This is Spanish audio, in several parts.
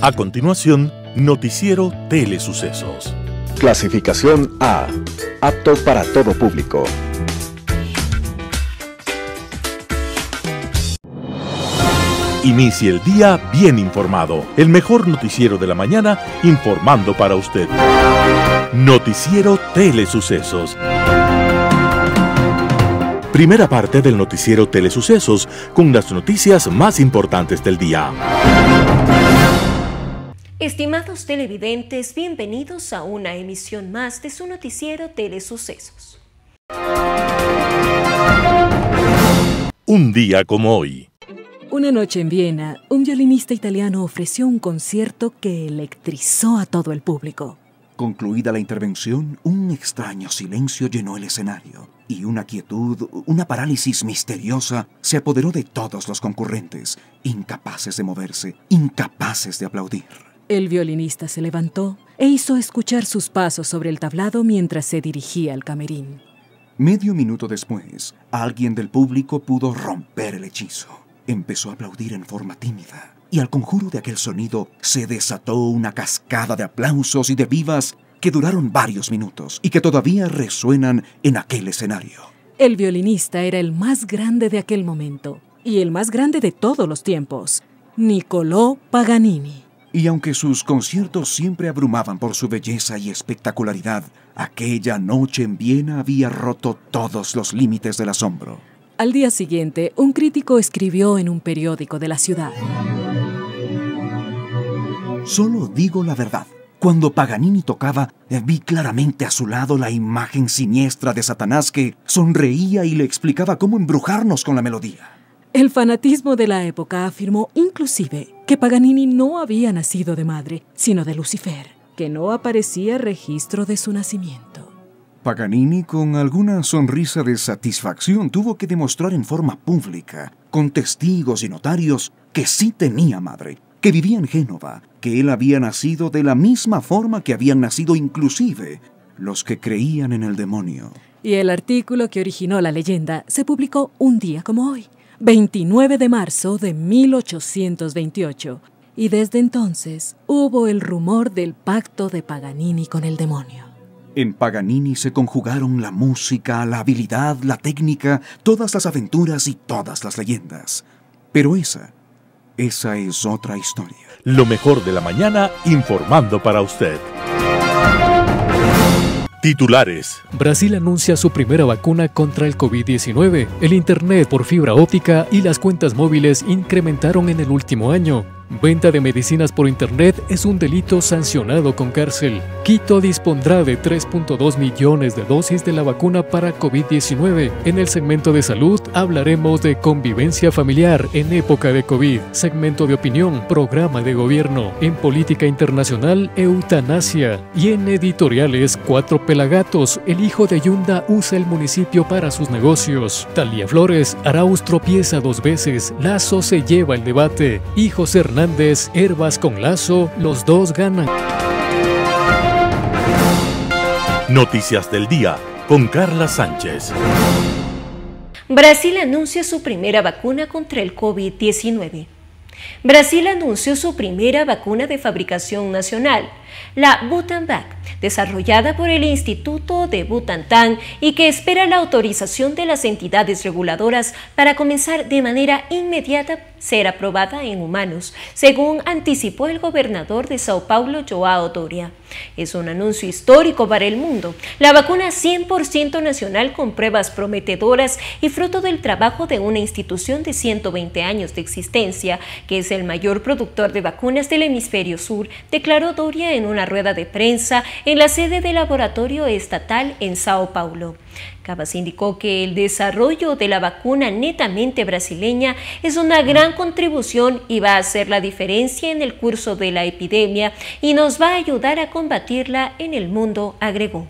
A continuación, Noticiero Telesucesos. Clasificación A. Apto para todo público. Inicie el día bien informado. El mejor noticiero de la mañana informando para usted. Noticiero Telesucesos. Primera parte del noticiero Telesucesos con las noticias más importantes del día. Estimados televidentes, bienvenidos a una emisión más de su noticiero Telesucesos. Un día como hoy. Una noche en Viena, un violinista italiano ofreció un concierto que electrizó a todo el público. Concluida la intervención, un extraño silencio llenó el escenario y una quietud, una parálisis misteriosa se apoderó de todos los concurrentes, incapaces de moverse, incapaces de aplaudir. El violinista se levantó e hizo escuchar sus pasos sobre el tablado mientras se dirigía al camerín. Medio minuto después, alguien del público pudo romper el hechizo. Empezó a aplaudir en forma tímida, y al conjuro de aquel sonido se desató una cascada de aplausos y de vivas que duraron varios minutos y que todavía resuenan en aquel escenario. El violinista era el más grande de aquel momento, y el más grande de todos los tiempos, Niccolò Paganini. Y aunque sus conciertos siempre abrumaban por su belleza y espectacularidad, aquella noche en Viena había roto todos los límites del asombro. Al día siguiente, un crítico escribió en un periódico de la ciudad: Solo digo la verdad. Cuando Paganini tocaba, vi claramente a su lado la imagen siniestra de Satanás que sonreía y le explicaba cómo embrujarnos con la melodía. El fanatismo de la época afirmó inclusive que Paganini no había nacido de madre, sino de Lucifer, que no aparecía registro de su nacimiento. Paganini, con alguna sonrisa de satisfacción, tuvo que demostrar en forma pública, con testigos y notarios, que sí tenía madre, que vivía en Génova, que él había nacido de la misma forma que habían nacido inclusive los que creían en el demonio. Y el artículo que originó la leyenda se publicó un día como hoy, 29 de marzo de 1828, y desde entonces hubo el rumor del pacto de Paganini con el demonio. En Paganini se conjugaron la música, la habilidad, la técnica, todas las aventuras y todas las leyendas. Pero esa es otra historia. Lo mejor de la mañana informando para usted. Titulares. Brasil anuncia su primera vacuna contra el COVID-19. El internet por fibra óptica y las cuentas móviles incrementaron en el último año. Venta de medicinas por internet es un delito sancionado con cárcel. Quito dispondrá de 3.2 millones de dosis de la vacuna para COVID-19. En el segmento de salud hablaremos de convivencia familiar en época de COVID, segmento de opinión, programa de gobierno, en política internacional, eutanasia, y en editoriales, 4 pelagatos, el hijo de Yunda usa el municipio para sus negocios. Talía Flores, Arauz tropieza 2 veces, Lazo se lleva el debate, y José Hernández, Herbas con Lazo, los dos ganan. Noticias del día con Carla Sánchez. Brasil anuncia su primera vacuna contra el COVID-19. Brasil anunció su primera vacuna de fabricación nacional, la Butanvac, desarrollada por el Instituto de Butantan y que espera la autorización de las entidades reguladoras para comenzar de manera inmediata ser aprobada en humanos, según anticipó el gobernador de Sao Paulo, João Doria. Es un anuncio histórico para el mundo. La vacuna 100% nacional con pruebas prometedoras y fruto del trabajo de una institución de 120 años de existencia, que es el mayor productor de vacunas del hemisferio sur, declaró Doria en una rueda de prensa en la sede del laboratorio estatal en Sao Paulo. Cabas indicó que el desarrollo de la vacuna netamente brasileña es una gran contribución y va a hacer la diferencia en el curso de la epidemia y nos va a ayudar a combatirla en el mundo, agregó.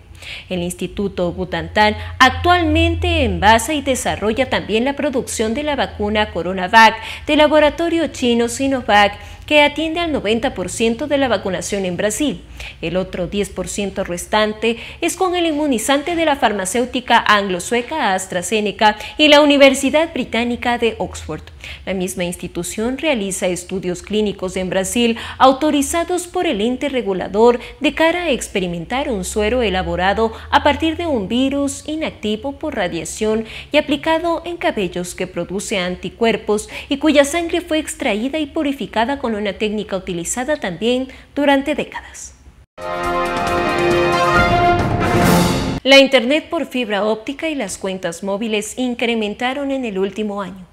El Instituto Butantan actualmente envasa y desarrolla también la producción de la vacuna Coronavac del laboratorio chino Sinovac que atiende al 90% de la vacunación en Brasil. El otro 10% restante es con el inmunizante de la farmacéutica anglo-sueca AstraZeneca y la Universidad Británica de Oxford. La misma institución realiza estudios clínicos en Brasil autorizados por el ente regulador de cara a experimentar un suero elaborado a partir de un virus inactivo por radiación y aplicado en cabellos que produce anticuerpos y cuya sangre fue extraída y purificada con una técnica utilizada también durante décadas. La Internet por fibra óptica y las cuentas móviles incrementaron en el último año.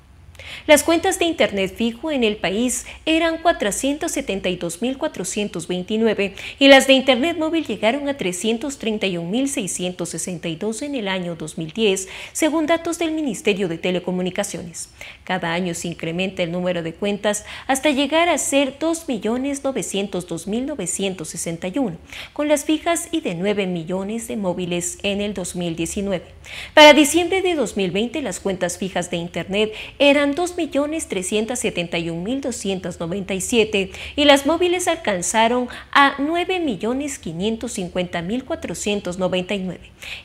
Las cuentas de Internet fijo en el país eran 472.429 y las de Internet móvil llegaron a 331.662 en el año 2010, según datos del Ministerio de Telecomunicaciones. Cada año se incrementa el número de cuentas hasta llegar a ser 2.902.961, con las fijas y de 9 millones de móviles en el 2019. Para diciembre de 2020, las cuentas fijas de Internet eran 2.371.297 y las móviles alcanzaron a 9.550.499.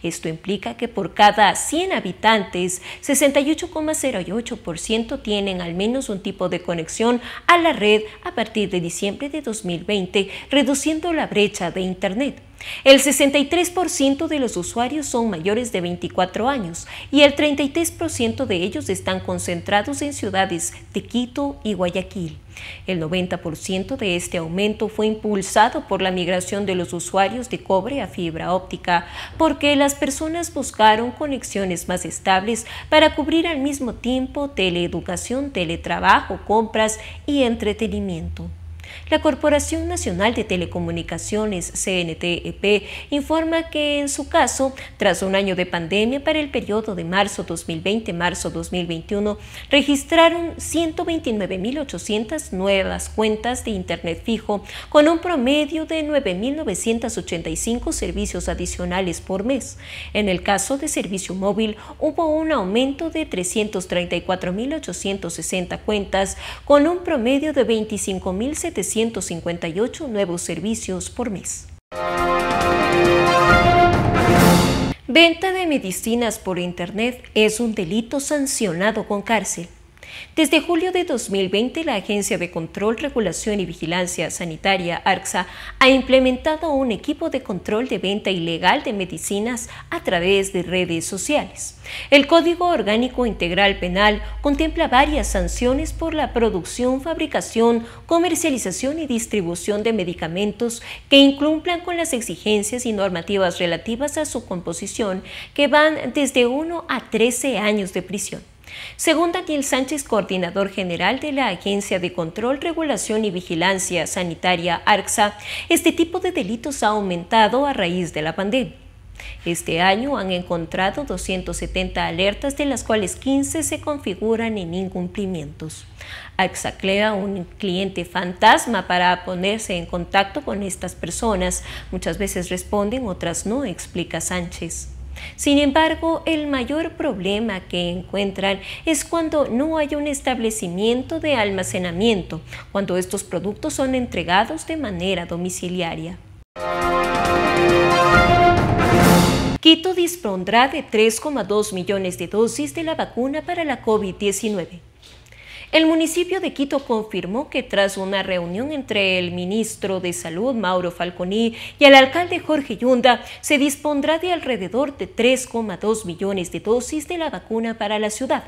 Esto implica que por cada 100 habitantes, 68,08% tienen al menos un tipo de conexión a la red a partir de diciembre de 2020, reduciendo la brecha de Internet. El 63% de los usuarios son mayores de 24 años y el 33% de ellos están concentrados en ciudades de Quito y Guayaquil. El 90% de este aumento fue impulsado por la migración de los usuarios de cobre a fibra óptica, porque las personas buscaron conexiones más estables para cubrir al mismo tiempo teleeducación, teletrabajo, compras y entretenimiento. La Corporación Nacional de Telecomunicaciones, CNTEP, informa que en su caso, tras un año de pandemia para el periodo de marzo 2020-marzo 2021, registraron 129.800 nuevas cuentas de Internet fijo, con un promedio de 9.985 servicios adicionales por mes. En el caso de servicio móvil, hubo un aumento de 334.860 cuentas, con un promedio de 25.758 nuevos servicios por mes. Venta de medicinas por Internet es un delito sancionado con cárcel. Desde julio de 2020, la Agencia de Control, Regulación y Vigilancia Sanitaria, ARCSA, ha implementado un equipo de control de venta ilegal de medicinas a través de redes sociales. El Código Orgánico Integral Penal contempla varias sanciones por la producción, fabricación, comercialización y distribución de medicamentos que incumplan con las exigencias y normativas relativas a su composición, que van desde 1 a 13 años de prisión. Según Daniel Sánchez, coordinador general de la Agencia de Control, Regulación y Vigilancia Sanitaria, ARCSA, este tipo de delitos ha aumentado a raíz de la pandemia. Este año han encontrado 270 alertas, de las cuales 15 se configuran en incumplimientos. ARCSA crea un cliente fantasma para ponerse en contacto con estas personas. Muchas veces responden, otras no, explica Sánchez. Sin embargo, el mayor problema que encuentran es cuando no hay un establecimiento de almacenamiento, cuando estos productos son entregados de manera domiciliaria. Quito dispondrá de 3,2 millones de dosis de la vacuna para la COVID-19. El municipio de Quito confirmó que tras una reunión entre el ministro de Salud, Mauro Falconi, y el alcalde Jorge Yunda, se dispondrá de alrededor de 3,2 millones de dosis de la vacuna para la ciudad.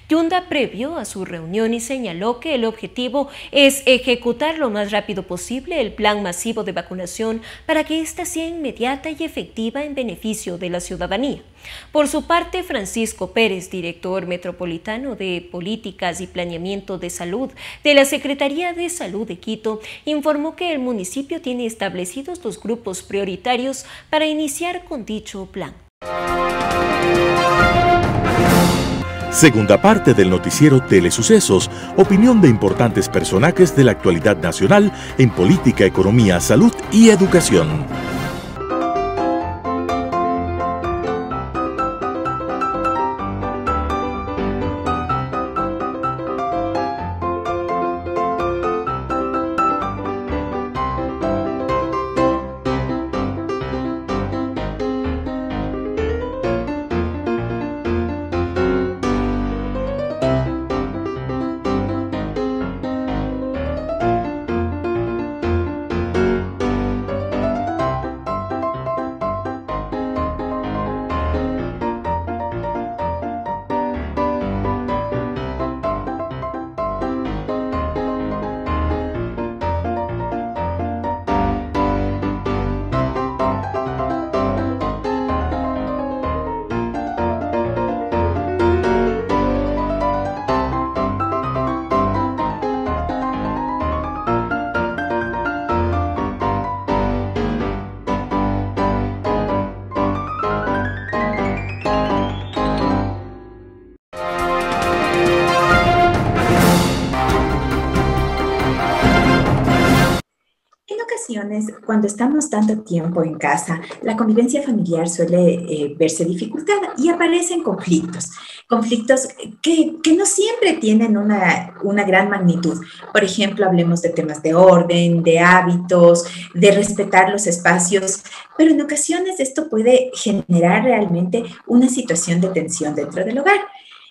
Yunda previó a su reunión y señaló que el objetivo es ejecutar lo más rápido posible el plan masivo de vacunación para que ésta sea inmediata y efectiva en beneficio de la ciudadanía. Por su parte, Francisco Pérez, director metropolitano de Políticas y Planeamiento de Salud de la Secretaría de Salud de Quito, informó que el municipio tiene establecidos los grupos prioritarios para iniciar con dicho plan. Segunda parte del noticiero Telesucesos, opinión de importantes personajes de la actualidad nacional en política, economía, salud y educación. ocasiones, cuando estamos tanto tiempo en casa, la convivencia familiar suele verse dificultada y aparecen conflictos que no siempre tienen una gran magnitud. Por ejemplo, hablemos de temas de orden, de hábitos, de respetar los espacios, pero en ocasiones esto puede generar realmente una situación de tensión dentro del hogar.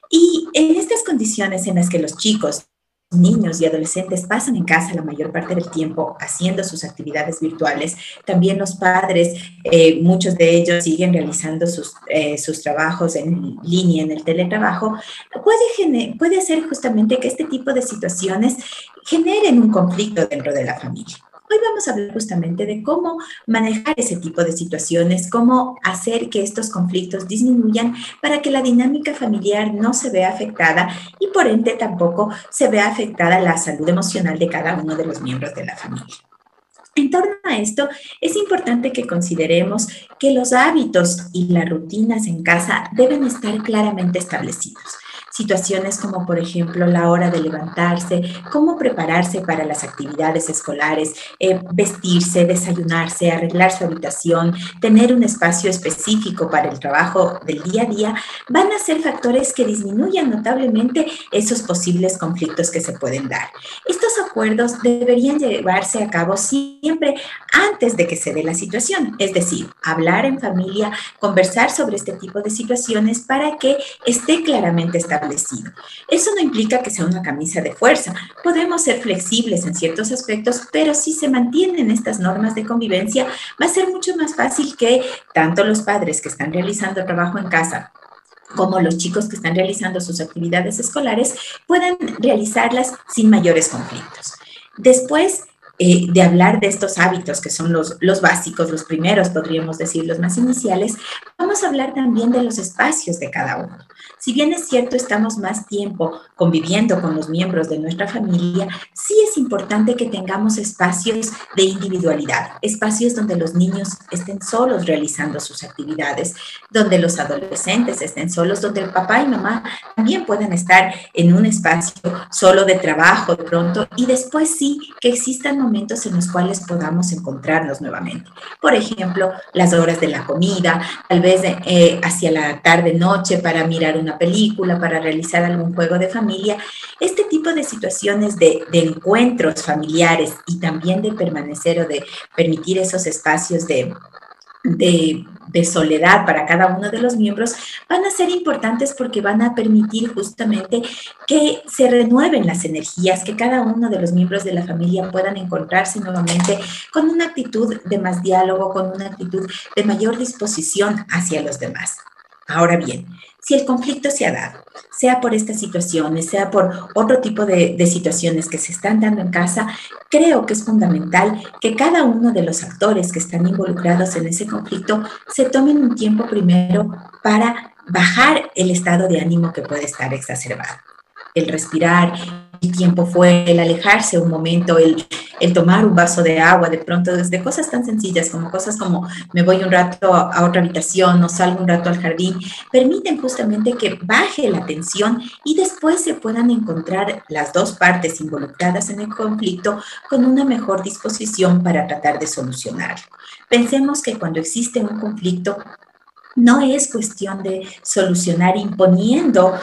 Y en estas condiciones en las que los chicos, niños y adolescentes pasan en casa la mayor parte del tiempo haciendo sus actividades virtuales, también los padres, muchos de ellos siguen realizando sus trabajos en línea, en el teletrabajo, puede hacer justamente que este tipo de situaciones generen un conflicto dentro de la familia. Hoy vamos a hablar justamente de cómo manejar ese tipo de situaciones, cómo hacer que estos conflictos disminuyan para que la dinámica familiar no se vea afectada y por ende tampoco se vea afectada la salud emocional de cada uno de los miembros de la familia. En torno a esto, es importante que consideremos que los hábitos y las rutinas en casa deben estar claramente establecidos. Situaciones como, por ejemplo, la hora de levantarse, cómo prepararse para las actividades escolares, vestirse, desayunarse, arreglar su habitación, tener un espacio específico para el trabajo del día a día, van a ser factores que disminuyan notablemente esos posibles conflictos que se pueden dar. Estos acuerdos deberían llevarse a cabo siempre antes de que se dé la situación, es decir, hablar en familia, conversar sobre este tipo de situaciones para que esté claramente establecido. Eso no implica que sea una camisa de fuerza. Podemos ser flexibles en ciertos aspectos, pero si se mantienen estas normas de convivencia, va a ser mucho más fácil que tanto los padres que están realizando trabajo en casa como los chicos que están realizando sus actividades escolares puedan realizarlas sin mayores conflictos. Después de hablar de estos hábitos que son los básicos, los primeros, podríamos decir, los más iniciales, vamos a hablar también de los espacios de cada uno. Si bien es cierto, estamos más tiempo conviviendo con los miembros de nuestra familia, sí es importante que tengamos espacios de individualidad, espacios donde los niños estén solos realizando sus actividades, donde los adolescentes estén solos, donde el papá y mamá también puedan estar en un espacio solo de trabajo de pronto y después sí que existan momentos en los cuales podamos encontrarnos nuevamente. Por ejemplo, las horas de la comida, tal vez hacia la tarde-noche para mirar una película, para realizar algún juego de familia. Este tipo de situaciones de encuentros familiares y también de permanecer o de permitir esos espacios de soledad para cada uno de los miembros van a ser importantes porque van a permitir justamente que se renueven las energías, que cada uno de los miembros de la familia puedan encontrarse nuevamente con una actitud de más diálogo, con una actitud de mayor disposición hacia los demás. Ahora bien, si el conflicto se ha dado, sea por estas situaciones, sea por otro tipo de situaciones que se están dando en casa, creo que es fundamental que cada uno de los actores que están involucrados en ese conflicto se tomen un tiempo primero para bajar el estado de ánimo que puede estar exacerbado. El respirar, el tiempo fuera, el alejarse un momento, el tomar un vaso de agua, de pronto desde cosas tan sencillas como cosas como me voy un rato a otra habitación o salgo un rato al jardín, permiten justamente que baje la tensión y después se puedan encontrar las dos partes involucradas en el conflicto con una mejor disposición para tratar de solucionarlo. Pensemos que cuando existe un conflicto, no es cuestión de solucionar imponiendo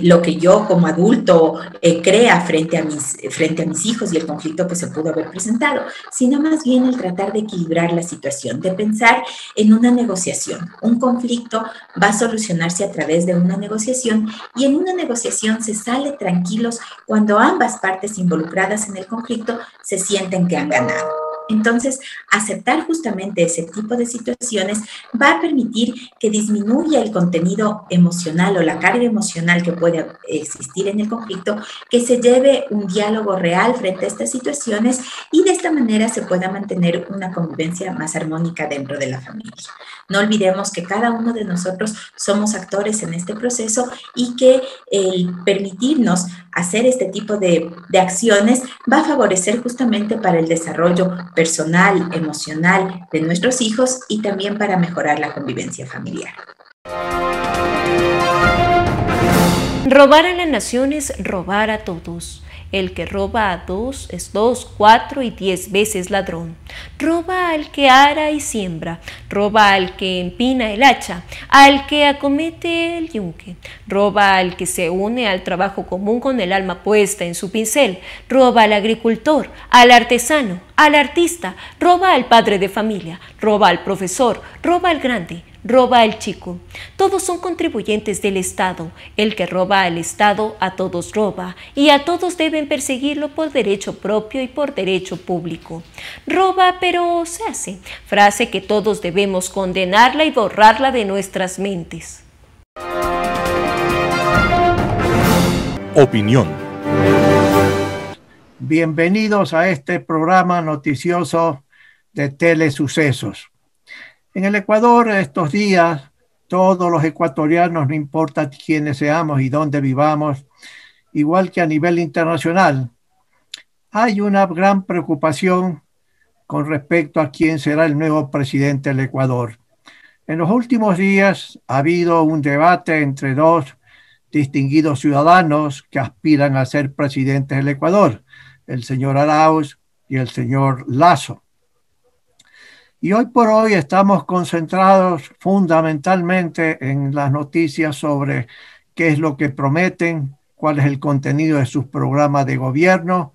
lo que yo como adulto crea frente a mis hijos y el conflicto que se pudo haber presentado, sino más bien el tratar de equilibrar la situación, de pensar en una negociación. Un conflicto va a solucionarse a través de una negociación y en una negociación se sale tranquilos cuando ambas partes involucradas en el conflicto se sienten que han ganado. Entonces, aceptar justamente ese tipo de situaciones va a permitir que disminuya el contenido emocional o la carga emocional que puede existir en el conflicto, que se lleve un diálogo real frente a estas situaciones y de esta manera se pueda mantener una convivencia más armónica dentro de la familia. No olvidemos que cada uno de nosotros somos actores en este proceso y que el permitirnos hacer este tipo de acciones va a favorecer justamente para el desarrollo personal, emocional de nuestros hijos y también para mejorar la convivencia familiar. Robar a la nación es robar a todos. El que roba a dos es 2, 4 y 10 veces ladrón. Roba al que ara y siembra, roba al que empina el hacha, al que acomete el yunque, roba al que se une al trabajo común con el alma puesta en su pincel, roba al agricultor, al artesano, al artista, roba al padre de familia, roba al profesor, roba al grande, roba al chico. Todos son contribuyentes del Estado. El que roba al Estado a todos roba, y a todos deben perseguirlo por derecho propio y por derecho público. Roba, pero se hace, frase que todos debemos condenarla y borrarla de nuestras mentes. Opinión. Bienvenidos a este programa noticioso de Telesucesos. En el Ecuador estos días, todos los ecuatorianos, no importa quiénes seamos y dónde vivamos, igual que a nivel internacional, hay una gran preocupación con respecto a quién será el nuevo presidente del Ecuador. En los últimos días ha habido un debate entre dos distinguidos ciudadanos que aspiran a ser presidentes del Ecuador, el señor Arauz y el señor Lasso. Y hoy por hoy estamos concentrados fundamentalmente en las noticias sobre qué es lo que prometen, cuál es el contenido de sus programas de gobierno,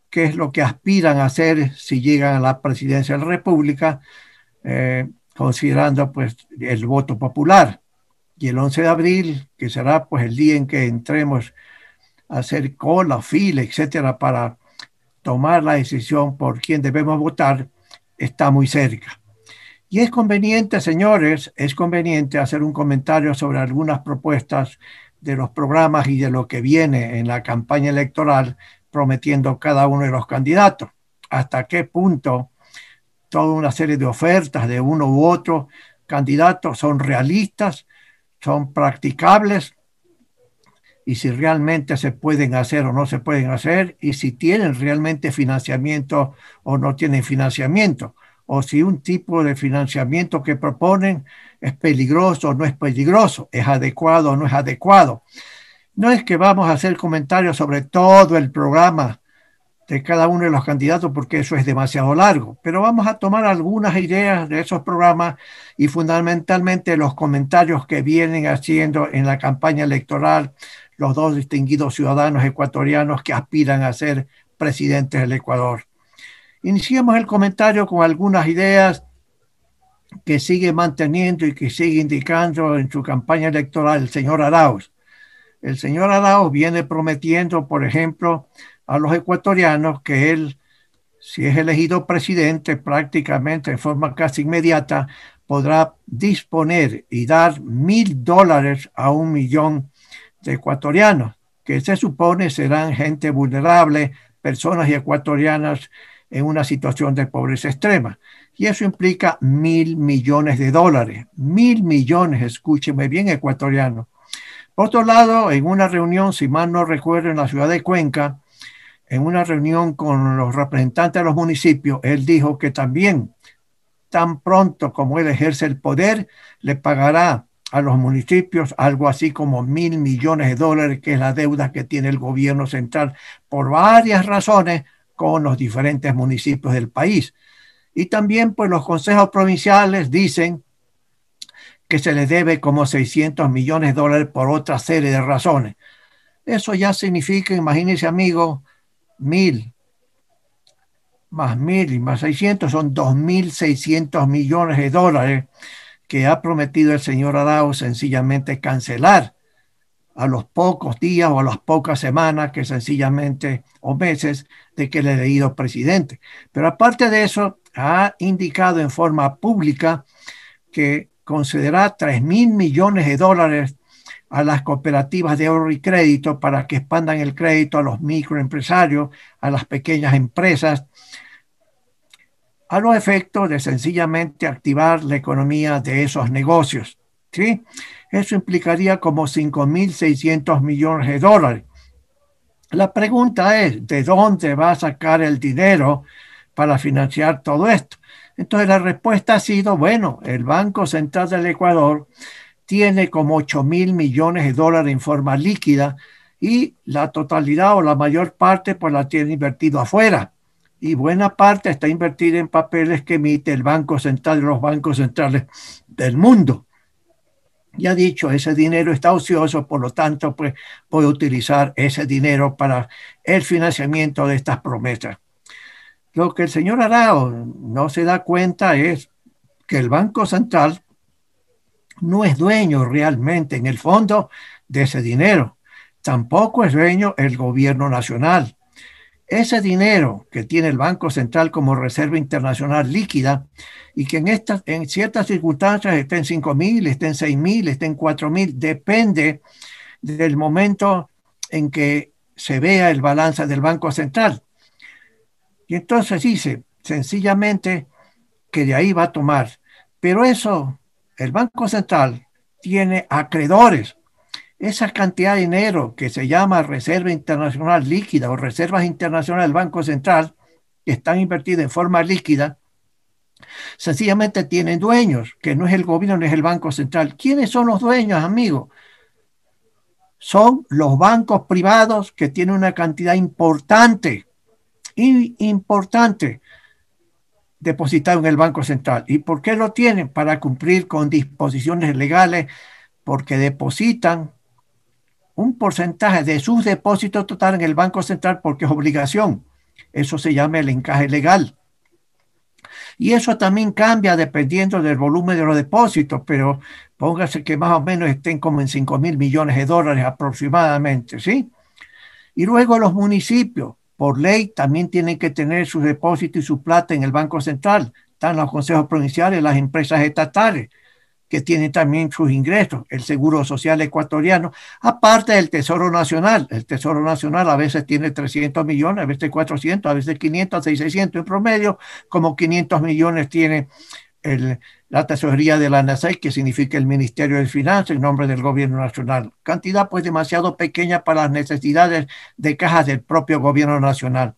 qué es lo que aspiran a hacer si llegan a la presidencia de la República, considerando pues el voto popular. Y el 11 de abril, que será pues el día en que entremos a hacer cola, fila, etcétera, para tomar la decisión por quién debemos votar, está muy cerca. Y es conveniente, señores, es conveniente hacer un comentario sobre algunas propuestas de los programas y de lo que viene en la campaña electoral prometiendo cada uno de los candidatos. Hasta qué punto toda una serie de ofertas de uno u otro candidato son realistas, son practicables, y si realmente se pueden hacer o no se pueden hacer, y si tienen realmente financiamiento o no tienen financiamiento, o si un tipo de financiamiento que proponen es peligroso o no es peligroso, es adecuado o no es adecuado. No es que vamos a hacer comentarios sobre todo el programa de cada uno de los candidatos porque eso es demasiado largo, pero vamos a tomar algunas ideas de esos programas y fundamentalmente los comentarios que vienen haciendo en la campaña electoral los dos distinguidos ciudadanos ecuatorianos que aspiran a ser presidentes del Ecuador. Iniciemos el comentario con algunas ideas que sigue manteniendo y que sigue indicando en su campaña electoral el señor Arauz. El señor Arauz viene prometiendo, por ejemplo, a los ecuatorianos que él, si es elegido presidente, prácticamente de forma casi inmediata, podrá disponer y dar $1.000 a 1 millón de ecuatorianos, que se supone serán gente vulnerable, personas ecuatorianas en una situación de pobreza extrema. Y eso implica $1.000 millones. $1.000 millones, escúcheme bien, ecuatorianos. Por otro lado, en una reunión, si mal no recuerdo, en la ciudad de Cuenca, en una reunión con los representantes de los municipios, él dijo que también, tan pronto como él ejerce el poder, le pagará a los municipios algo así como $1.000 millones, que es la deuda que tiene el gobierno central por varias razones con los diferentes municipios del país. Y también pues los consejos provinciales dicen que se les debe como $600 millones por otra serie de razones. Eso ya significa, imagínense amigo, 1.000 más 1.000 y más 600 son $2.600 millones que ha prometido el señor Arauz sencillamente cancelar a los pocos días o a las pocas semanas que sencillamente o meses de que le he elegido presidente. Pero aparte de eso, ha indicado en forma pública que concederá $3.000 millones a las cooperativas de ahorro y crédito para que expandan el crédito a los microempresarios, a las pequeñas empresas, a los efectos de sencillamente activar la economía de esos negocios, ¿sí? Eso implicaría como $5.600 millones. La pregunta es, ¿de dónde va a sacar el dinero para financiar todo esto? Entonces la respuesta ha sido, bueno, el Banco Central del Ecuador tiene como 8.000 millones de dólares en forma líquida y la totalidad o la mayor parte pues la tiene invertido afuera. Y buena parte está invertida en papeles que emite el Banco Central de los bancos centrales del mundo. Ya dicho, ese dinero está ocioso, por lo tanto, pues voy a utilizar ese dinero para el financiamiento de estas promesas. Lo que el señor Arao no se da cuenta es que el Banco Central no es dueño realmente, en el fondo, de ese dinero. Tampoco es dueño el gobierno nacional. Ese dinero que tiene el Banco Central como reserva internacional líquida y que en ciertas circunstancias está en 5.000, está en 6.000, está en 4.000, depende del momento en que se vea el balance del Banco Central. Y entonces dice sencillamente que de ahí va a tomar. Pero eso, el Banco Central tiene acreedores. Esa cantidad de dinero que se llama Reserva Internacional Líquida o Reservas Internacionales del Banco Central, que están invertidas en forma líquida, sencillamente tienen dueños, que no es el gobierno ni es el Banco Central. ¿Quiénes son los dueños, amigos? Son los bancos privados que tienen una cantidad importante depositado en el Banco Central. ¿Y por qué lo tienen? Para cumplir con disposiciones legales, porque depositan un porcentaje de sus depósitos total en el Banco Central porque es obligación. Eso se llama el encaje legal. Y eso también cambia dependiendo del volumen de los depósitos, pero póngase que más o menos estén como en 5.000 millones de dólares aproximadamente, ¿sí? Y luego los municipios, por ley, también tienen que tener sus depósitos y su plata en el Banco Central. Están los consejos provinciales, las empresas estatales, que tienen también sus ingresos, el Seguro Social ecuatoriano, aparte del Tesoro Nacional. El Tesoro Nacional a veces tiene 300 millones, a veces 400, a veces 500, 600 en promedio, como 500 millones tiene la tesorería de la NACEC, que significa el Ministerio de Finanzas en nombre del Gobierno Nacional. Cantidad pues demasiado pequeña para las necesidades de cajas del propio Gobierno Nacional.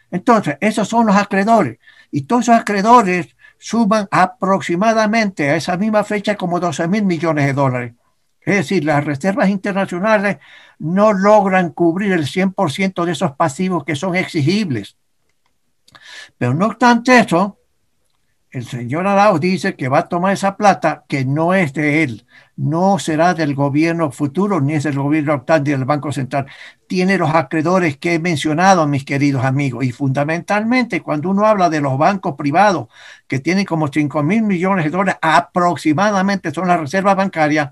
Entonces, esos son los acreedores. Y todos esos acreedores suman aproximadamente a esa misma fecha como 12.000 millones de dólares. Es decir, las reservas internacionales no logran cubrir el 100% de esos pasivos que son exigibles. Pero no obstante eso, el señor Arao dice que va a tomar esa plata que no es de él, no será del gobierno futuro, ni es del gobierno actual ni del Banco Central. Tiene los acreedores que he mencionado, mis queridos amigos, y fundamentalmente cuando uno habla de los bancos privados que tienen como 5.000 millones de dólares aproximadamente son las reservas bancarias,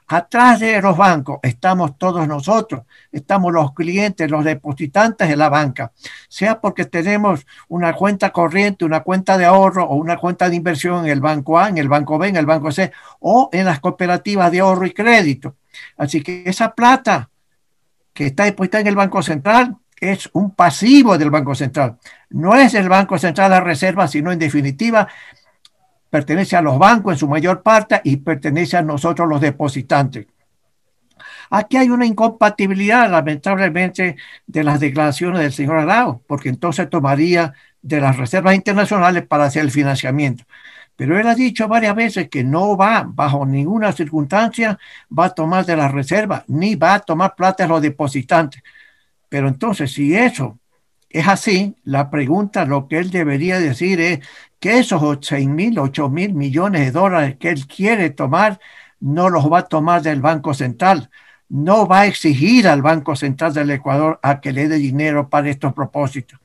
atrás de los bancos estamos todos nosotros, estamos los clientes, los depositantes de la banca, sea porque tenemos una cuenta corriente, una cuenta de ahorro o una cuenta de inversión en el banco A, en el banco B, en el banco C o en las cooperativas de ahorro y crédito. Así que esa plata que está depositada en el Banco Central es un pasivo del Banco Central. No es del Banco Central la reserva, sino en definitiva pertenece a los bancos en su mayor parte y pertenece a nosotros los depositantes. Aquí hay una incompatibilidad, lamentablemente, de las declaraciones del señor Arao, porque entonces tomaría de las reservas internacionales para hacer el financiamiento. Pero él ha dicho varias veces que no va, bajo ninguna circunstancia, va a tomar de las reservas, ni va a tomar plata de los depositantes. Pero entonces, si eso es así, la pregunta, lo que él debería decir es que esos 6.000, 8.000 millones de dólares que él quiere tomar, no los va a tomar del Banco Central. No va a exigir al Banco Central del Ecuador a que le dé dinero para estos propósitos.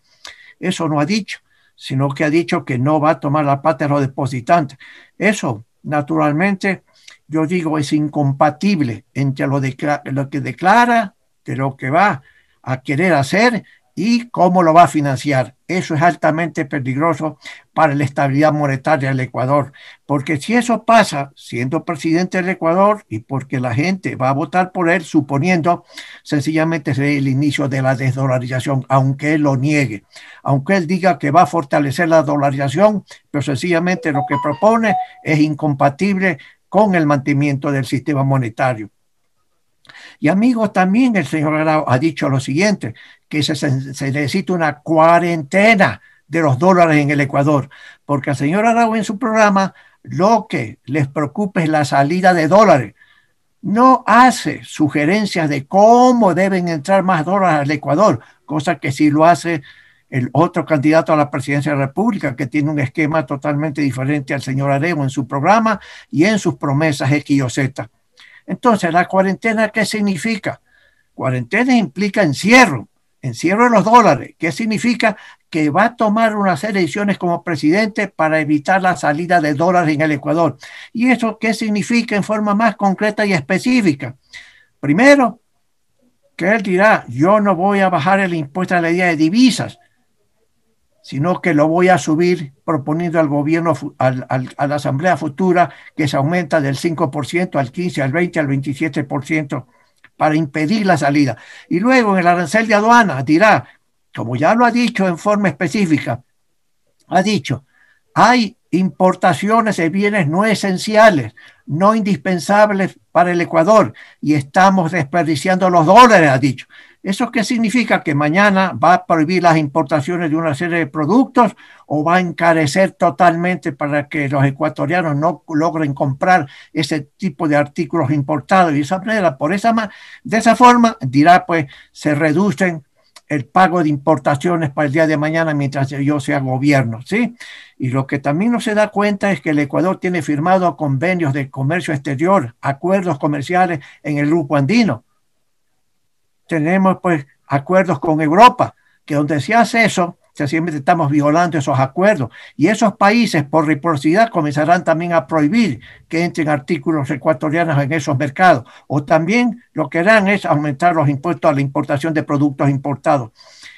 Eso no ha dicho, sino que ha dicho que no va a tomar la plata de los depositantes. Eso, naturalmente, yo digo, es incompatible entre lo que declara, de lo que va a querer hacer y cómo lo va a financiar. Eso es altamente peligroso para la estabilidad monetaria del Ecuador, porque si eso pasa siendo presidente del Ecuador y porque la gente va a votar por él, suponiendo, sencillamente será el inicio de la desdolarización, aunque él lo niegue, aunque él diga que va a fortalecer la dolarización, pero sencillamente lo que propone es incompatible con el mantenimiento del sistema monetario. Y amigos, también el señor Arao ha dicho lo siguiente, que se necesita una cuarentena de los dólares en el Ecuador, porque el señor Arao en su programa lo que les preocupa es la salida de dólares. No hace sugerencias de cómo deben entrar más dólares al Ecuador, cosa que sí lo hace el otro candidato a la presidencia de la República, que tiene un esquema totalmente diferente al señor Arevalo en su programa y en sus promesas X y Z. Entonces, ¿la cuarentena qué significa? Cuarentena implica encierro de los dólares. ¿Qué significa? Que va a tomar una serie de decisiones como presidente para evitar la salida de dólares en el Ecuador. ¿Y eso qué significa en forma más concreta y específica? Primero, que él dirá, yo no voy a bajar el impuesto a la idea de divisas, sino que lo voy a subir proponiendo al gobierno, a la asamblea futura, que se aumenta del 5% al 15%, al 20%, al 27%, para impedir la salida. Y luego en el arancel de aduana dirá, como ya lo ha dicho en forma específica, ha dicho, hay importaciones de bienes no esenciales, no indispensables para el Ecuador, y estamos desperdiciando los dólares, ha dicho. ¿Eso qué significa? ¿Que mañana va a prohibir las importaciones de una serie de productos o va a encarecer totalmente para que los ecuatorianos no logren comprar ese tipo de artículos importados? Y de esa manera, de esa forma, dirá, pues, se reducen el pago de importaciones para el día de mañana mientras yo sea gobierno, ¿sí? Y lo que también no se da cuenta es que el Ecuador tiene firmado convenios de comercio exterior, acuerdos comerciales en el Grupo Andino. Tenemos pues acuerdos con Europa, que donde se hace eso, sencillamente estamos violando esos acuerdos. Y esos países, por reciprocidad, comenzarán también a prohibir que entren artículos ecuatorianos en esos mercados. O también lo que harán es aumentar los impuestos a la importación de productos importados.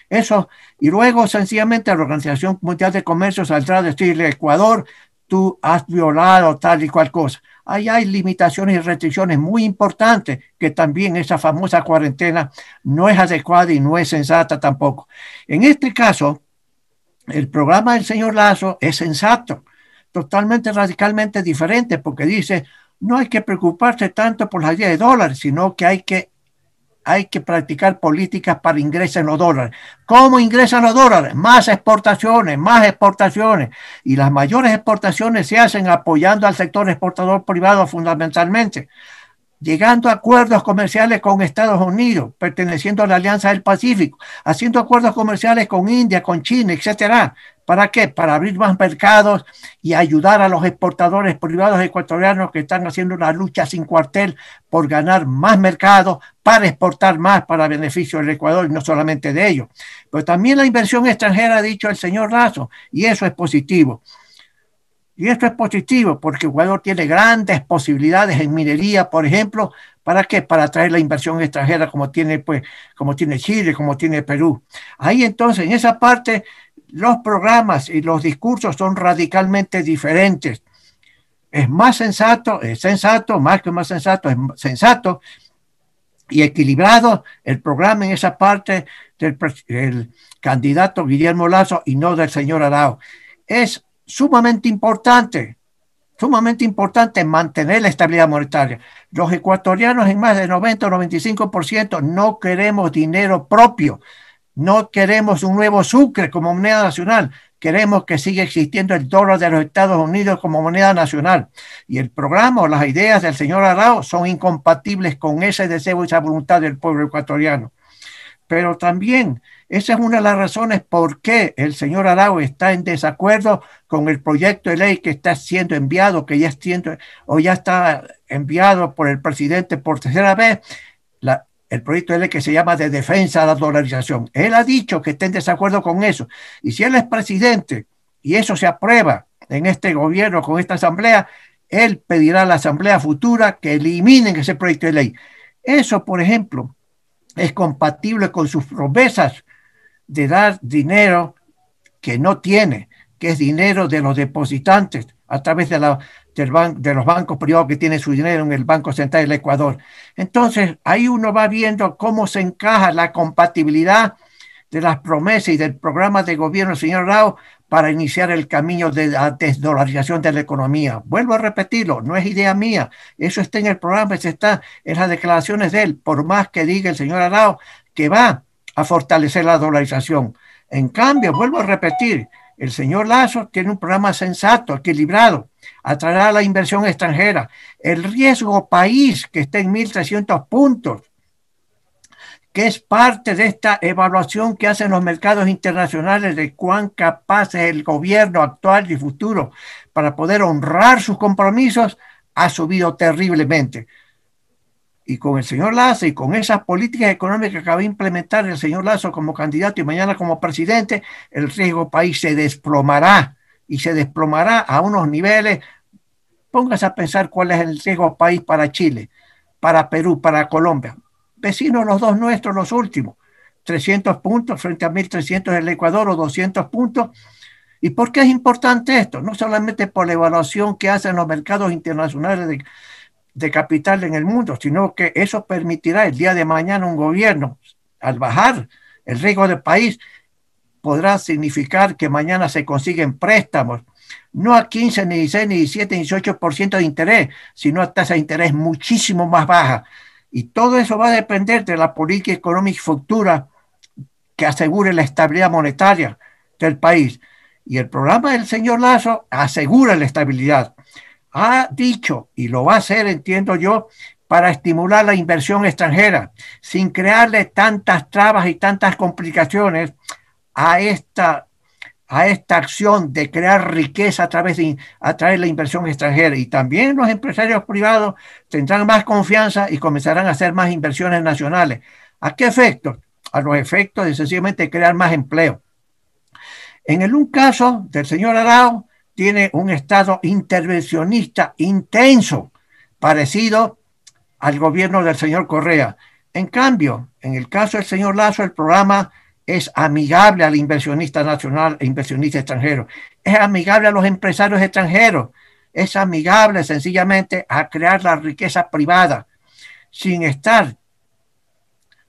Eso, y luego sencillamente la Organización Mundial de Comercio saldrá a decirle, Ecuador, tú has violado tal y cual cosa. Ahí hay limitaciones y restricciones muy importantes, que también esa famosa cuarentena no es adecuada y no es sensata tampoco. En este caso, el programa del señor Lasso es sensato, totalmente radicalmente diferente, porque dice, no hay que preocuparse tanto por la idea de dólares, sino que hay que practicar políticas para ingresar los dólares. ¿Cómo ingresan los dólares? Más exportaciones, más exportaciones. Y las mayores exportaciones se hacen apoyando al sector exportador privado fundamentalmente, llegando a acuerdos comerciales con Estados Unidos, perteneciendo a la Alianza del Pacífico, haciendo acuerdos comerciales con India, con China, etcétera. ¿Para qué? Para abrir más mercados y ayudar a los exportadores privados ecuatorianos que están haciendo una lucha sin cuartel por ganar más mercados, para exportar más para beneficio del Ecuador y no solamente de ellos. Pero también la inversión extranjera, ha dicho el señor Lasso, y eso es positivo. Y esto es positivo porque Ecuador tiene grandes posibilidades en minería, por ejemplo. ¿Para qué? Para atraer la inversión extranjera como tiene Chile, como tiene Perú. Ahí entonces, en esa parte, los programas y los discursos son radicalmente diferentes. Es más sensato, más que más sensato, es sensato y equilibrado el programa en esa parte del candidato Guillermo Lasso y no del señor Arao. Es sumamente importante mantener la estabilidad monetaria. Los ecuatorianos en más de 90 o 95% no queremos dinero propio, no queremos un nuevo Sucre como moneda nacional, queremos que siga existiendo el dólar de los Estados Unidos como moneda nacional. Y el programa o las ideas del señor Arao son incompatibles con ese deseo y esa voluntad del pueblo ecuatoriano. Pero también esa es una de las razones por qué el señor Arao está en desacuerdo con el proyecto de ley que está siendo enviado, que ya está enviado por el presidente por tercera vez, el proyecto de ley que se llama de defensa de la dolarización. Él ha dicho que está en desacuerdo con eso. Y si él es presidente y eso se aprueba en este gobierno, con esta asamblea, él pedirá a la asamblea futura que eliminen ese proyecto de ley. Eso, por ejemplo, es compatible con sus promesas de dar dinero que no tiene, que es dinero de los depositantes a través de los bancos privados que tienen su dinero en el Banco Central del Ecuador. Entonces, ahí uno va viendo cómo se encaja la compatibilidad de las promesas y del programa de gobierno del señor Arao para iniciar el camino de la desdolarización de la economía. Vuelvo a repetirlo, no es idea mía, eso está en el programa, eso está en las declaraciones de él, por más que diga el señor Arao que va a fortalecer la dolarización. En cambio, vuelvo a repetir, el señor Lasso tiene un programa sensato, equilibrado, atraerá la inversión extranjera. El riesgo país, que está en 1.300 puntos, que es parte de esta evaluación que hacen los mercados internacionales de cuán capaz es el gobierno actual y futuro para poder honrar sus compromisos, ha subido terriblemente. Y con el señor Lazo y con esas políticas económicas que va a implementar el señor Lazo como candidato y mañana como presidente, el riesgo país se desplomará y se desplomará a unos niveles. Póngase a pensar cuál es el riesgo país para Chile, para Perú, para Colombia. Vecinos los dos nuestros, los últimos. 300 puntos frente a 1.300 del Ecuador o 200 puntos. ¿Y por qué es importante esto? No solamente por la evaluación que hacen los mercados internacionales de capital en el mundo, sino que eso permitirá el día de mañana un gobierno, al bajar el riesgo del país, podrá significar que mañana se consiguen préstamos, no a 15, ni 16, ni 17, ni 18% de interés, sino a tasa de interés muchísimo más baja. Y todo eso va a depender de la política económica futura que asegure la estabilidad monetaria del país. Y el programa del señor Lazo asegura la estabilidad. Ha dicho, y lo va a hacer, entiendo yo, para estimular la inversión extranjera, sin crearle tantas trabas y tantas complicaciones a esta acción de crear riqueza a través de atraer la inversión extranjera. Y también los empresarios privados tendrán más confianza y comenzarán a hacer más inversiones nacionales. ¿A qué efectos? A los efectos de sencillamente crear más empleo. En un caso del señor Arauz, tiene un estado intervencionista intenso, parecido al gobierno del señor Correa. En cambio, en el caso del señor Lazo, el programa es amigable al inversionista nacional e inversionista extranjero. Es amigable a los empresarios extranjeros. Es amigable sencillamente a crear la riqueza privada, sin estar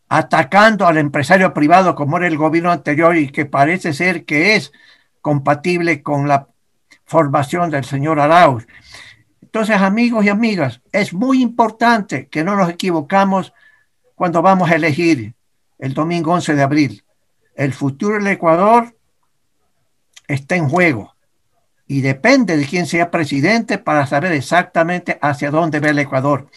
atacando al empresario privado como era el gobierno anterior y que parece ser que es compatible con la formación del señor Arauz. Entonces, amigos y amigas, es muy importante que no nos equivocamos cuando vamos a elegir el domingo 11 de abril. El futuro del Ecuador está en juego y depende de quién sea presidente para saber exactamente hacia dónde va el Ecuador.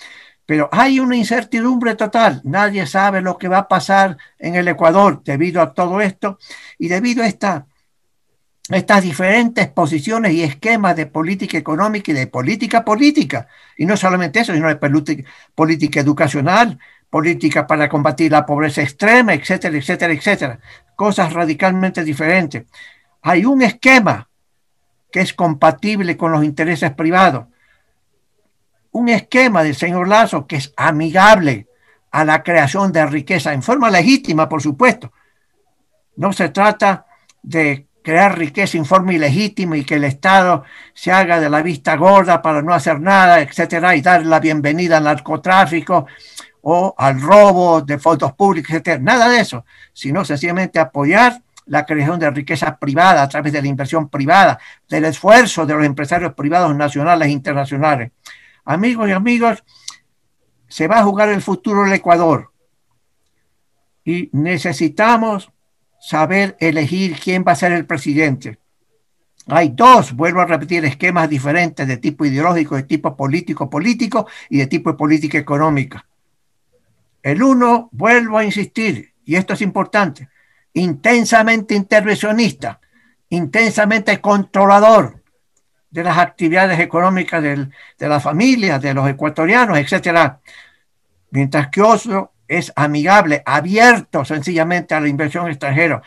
Pero hay una incertidumbre total. Nadie sabe lo que va a pasar en el Ecuador debido a todo esto y debido a estas diferentes posiciones y esquemas de política económica y de política. Y no solamente eso, sino de política educacional, política para combatir la pobreza extrema, etcétera, etcétera, etcétera. Cosas radicalmente diferentes. Hay un esquema que es compatible con los intereses privados. Un esquema del señor Lazo que es amigable a la creación de riqueza en forma legítima, por supuesto. No se trata de crear riqueza en forma ilegítima y que el Estado se haga de la vista gorda para no hacer nada, etcétera, y dar la bienvenida al narcotráfico o al robo de fondos públicos, etcétera. Nada de eso, sino sencillamente apoyar la creación de riqueza privada a través de la inversión privada, del esfuerzo de los empresarios privados nacionales e internacionales. Amigos y amigas, se va a jugar el futuro del Ecuador y necesitamos saber elegir quién va a ser el presidente. Hay dos, vuelvo a repetir, esquemas diferentes de tipo ideológico, de tipo político y de tipo de política económica. El uno, vuelvo a insistir, y esto es importante, intensamente intervencionista, intensamente controlador de las actividades económicas de la familia, de los ecuatorianos, etcétera. Mientras que otro es amigable, abierto sencillamente a la inversión extranjera,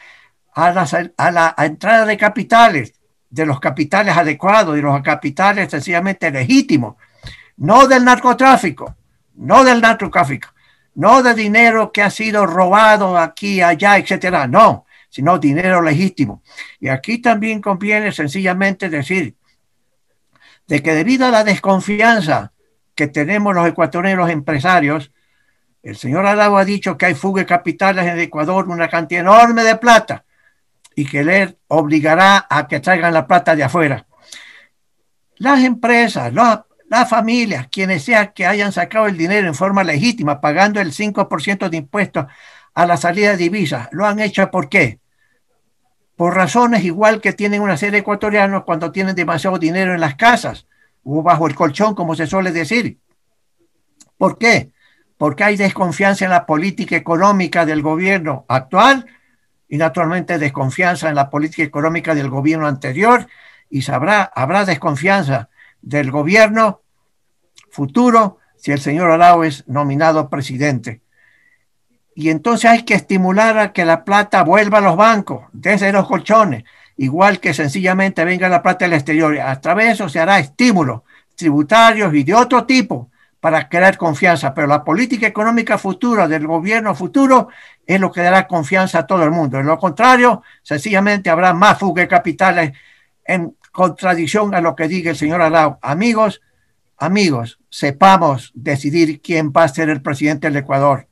a la entrada de capitales, de los capitales adecuados y los capitales sencillamente legítimos, no del narcotráfico, no de dinero que ha sido robado aquí, allá, etcétera, no, sino dinero legítimo. Y aquí también conviene sencillamente decir de que debido a la desconfianza que tenemos los ecuatorianos empresarios, el señor Arauz ha dicho que hay fuga de capitales en el Ecuador, una cantidad enorme de plata, y que le obligará a que traigan la plata de afuera. Las empresas, las familias, quienes sea que hayan sacado el dinero en forma legítima, pagando el 5% de impuestos a la salida de divisas, lo han hecho ¿por qué? Por razones igual que tienen una serie de ecuatorianos cuando tienen demasiado dinero en las casas, o bajo el colchón, como se suele decir. ¿Por qué? Porque hay desconfianza en la política económica del gobierno actual y naturalmente desconfianza en la política económica del gobierno anterior, y habrá desconfianza del gobierno futuro si el señor Arao es nominado presidente. Y entonces hay que estimular a que la plata vuelva a los bancos, desde los colchones, igual que sencillamente venga la plata del exterior. A través de eso se hará estímulos tributarios y de otro tipo para crear confianza, pero la política económica futura del gobierno futuro es lo que dará confianza a todo el mundo. En lo contrario, sencillamente habrá más fuga de capitales, en contradicción a lo que diga el señor Arao. Amigos, sepamos decidir quién va a ser el presidente del Ecuador.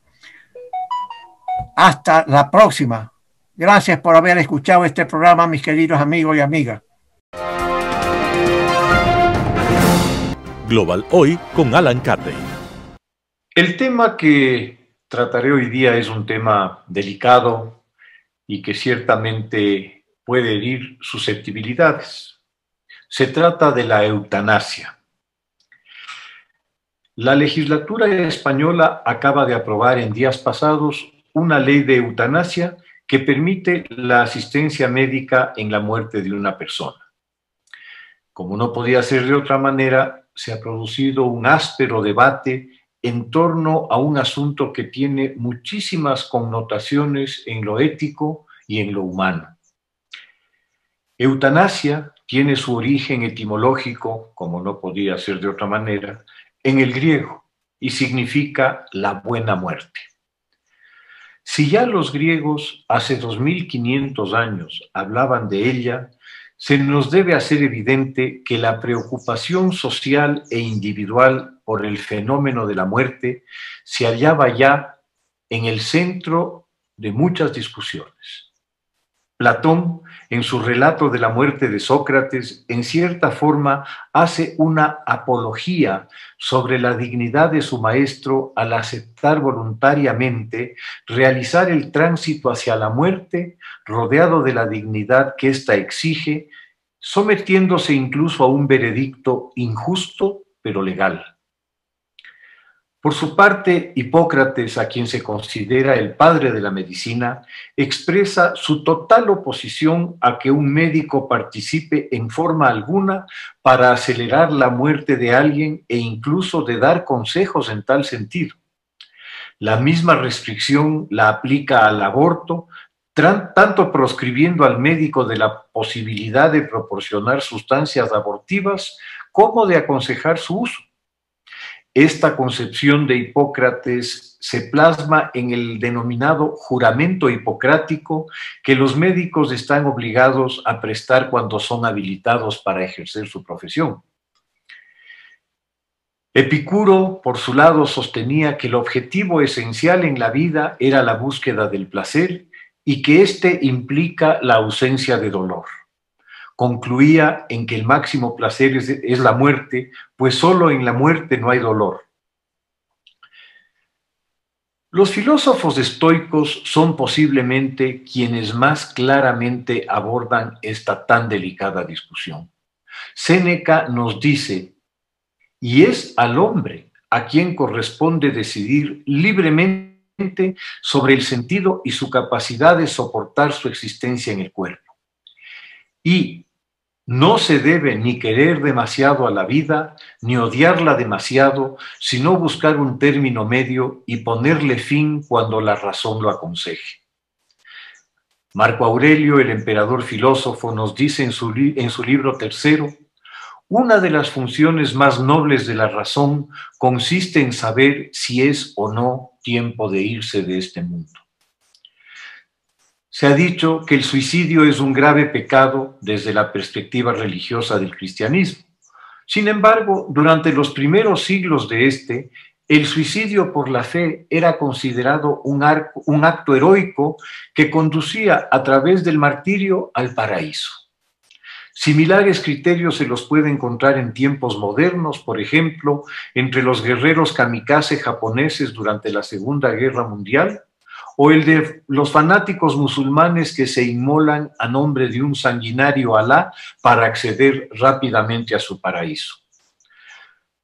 Hasta la próxima. Gracias por haber escuchado este programa, mis queridos amigos y amigas. Global Hoy con Alan Carney. El tema que trataré hoy día es un tema delicado y que ciertamente puede herir susceptibilidades. Se trata de la eutanasia. La legislatura española acaba de aprobar en días pasados una ley de eutanasia que permite la asistencia médica en la muerte de una persona. Como no podía ser de otra manera, se ha producido un áspero debate en torno a un asunto que tiene muchísimas connotaciones en lo ético y en lo humano. Eutanasia tiene su origen etimológico, como no podía ser de otra manera, en el griego y significa la buena muerte. Si ya los griegos hace 2500 años hablaban de ella, se nos debe hacer evidente que la preocupación social e individual por el fenómeno de la muerte se hallaba ya en el centro de muchas discusiones. Platón, en su relato de la muerte de Sócrates, en cierta forma hace una apología sobre la dignidad de su maestro al aceptar voluntariamente realizar el tránsito hacia la muerte, rodeado de la dignidad que ésta exige, sometiéndose incluso a un veredicto injusto pero legal. Por su parte, Hipócrates, a quien se considera el padre de la medicina, expresa su total oposición a que un médico participe en forma alguna para acelerar la muerte de alguien e incluso de dar consejos en tal sentido. La misma restricción la aplica al aborto, tanto proscribiendo al médico de la posibilidad de proporcionar sustancias abortivas como de aconsejar su uso. Esta concepción de Hipócrates se plasma en el denominado juramento hipocrático que los médicos están obligados a prestar cuando son habilitados para ejercer su profesión. Epicuro, por su lado, sostenía que el objetivo esencial en la vida era la búsqueda del placer y que éste implica la ausencia de dolor. Concluía en que el máximo placer es la muerte, pues solo en la muerte no hay dolor. Los filósofos estoicos son posiblemente quienes más claramente abordan esta tan delicada discusión. Séneca nos dice, y es al hombre a quien corresponde decidir libremente sobre el sentido y su capacidad de soportar su existencia en el cuerpo. Y no se debe ni querer demasiado a la vida, ni odiarla demasiado, sino buscar un término medio y ponerle fin cuando la razón lo aconseje. Marco Aurelio, el emperador filósofo, nos dice en su libro tercero, una de las funciones más nobles de la razón consiste en saber si es o no tiempo de irse de este mundo. Se ha dicho que el suicidio es un grave pecado desde la perspectiva religiosa del cristianismo. Sin embargo, durante los primeros siglos de el suicidio por la fe era considerado un acto heroico que conducía a través del martirio al paraíso. Similares criterios se los puede encontrar en tiempos modernos, por ejemplo, entre los guerreros kamikaze japoneses durante la Segunda Guerra Mundial, o el de los fanáticos musulmanes que se inmolan a nombre de un sanguinario Alá para acceder rápidamente a su paraíso.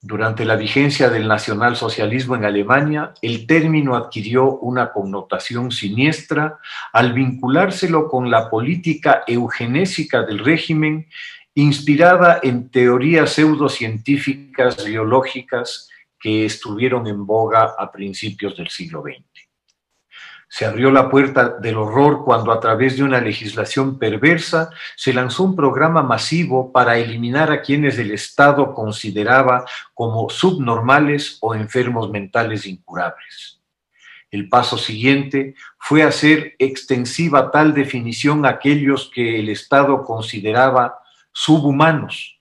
Durante la vigencia del nacionalsocialismo en Alemania, el término adquirió una connotación siniestra al vinculárselo con la política eugenésica del régimen, inspirada en teorías pseudocientíficas biológicas que estuvieron en boga a principios del siglo XX. Se abrió la puerta del horror cuando a través de una legislación perversa se lanzó un programa masivo para eliminar a quienes el Estado consideraba como subnormales o enfermos mentales incurables. El paso siguiente fue hacer extensiva tal definición a aquellos que el Estado consideraba subhumanos,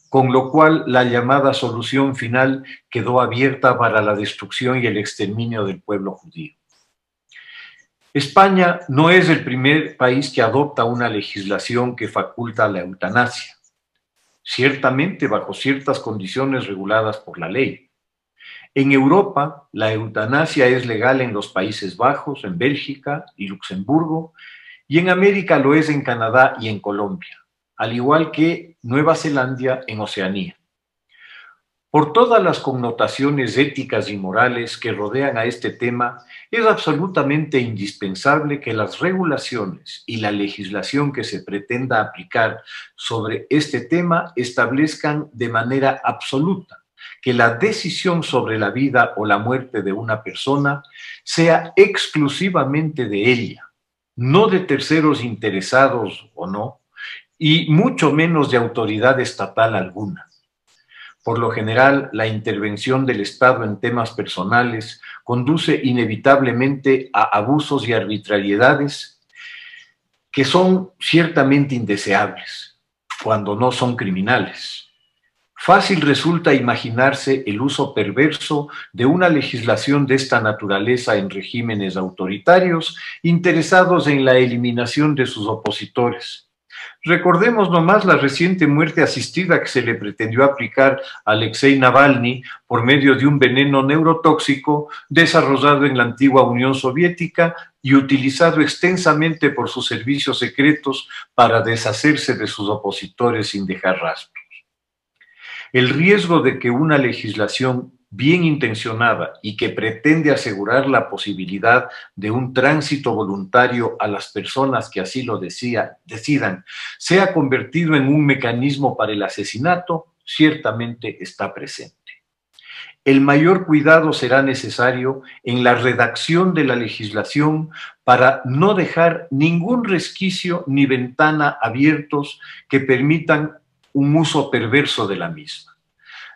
con lo cual la llamada solución final quedó abierta para la destrucción y el exterminio del pueblo judío. España no es el primer país que adopta una legislación que faculta la eutanasia, ciertamente bajo ciertas condiciones reguladas por la ley. En Europa, la eutanasia es legal en los Países Bajos, en Bélgica y Luxemburgo, y en América lo es en Canadá y en Colombia, al igual que Nueva Zelanda en Oceanía. Por todas las connotaciones éticas y morales que rodean a este tema, es absolutamente indispensable que las regulaciones y la legislación que se pretenda aplicar sobre este tema establezcan de manera absoluta que la decisión sobre la vida o la muerte de una persona sea exclusivamente de ella, no de terceros interesados o no, y mucho menos de autoridad estatal alguna. Por lo general, la intervención del Estado en temas personales conduce inevitablemente a abusos y arbitrariedades que son ciertamente indeseables, cuando no son criminales. Fácil resulta imaginarse el uso perverso de una legislación de esta naturaleza en regímenes autoritarios interesados en la eliminación de sus opositores. Recordemos nomás la reciente muerte asistida que se le pretendió aplicar a Alexei Navalny por medio de un veneno neurotóxico desarrollado en la antigua Unión Soviética y utilizado extensamente por sus servicios secretos para deshacerse de sus opositores sin dejar rastros. El riesgo de que una legislación bien intencionada y que pretende asegurar la posibilidad de un tránsito voluntario a las personas que así lo decidan, sea convertido en un mecanismo para el asesinato, ciertamente está presente. El mayor cuidado será necesario en la redacción de la legislación para no dejar ningún resquicio ni ventana abiertos que permitan un uso perverso de la misma.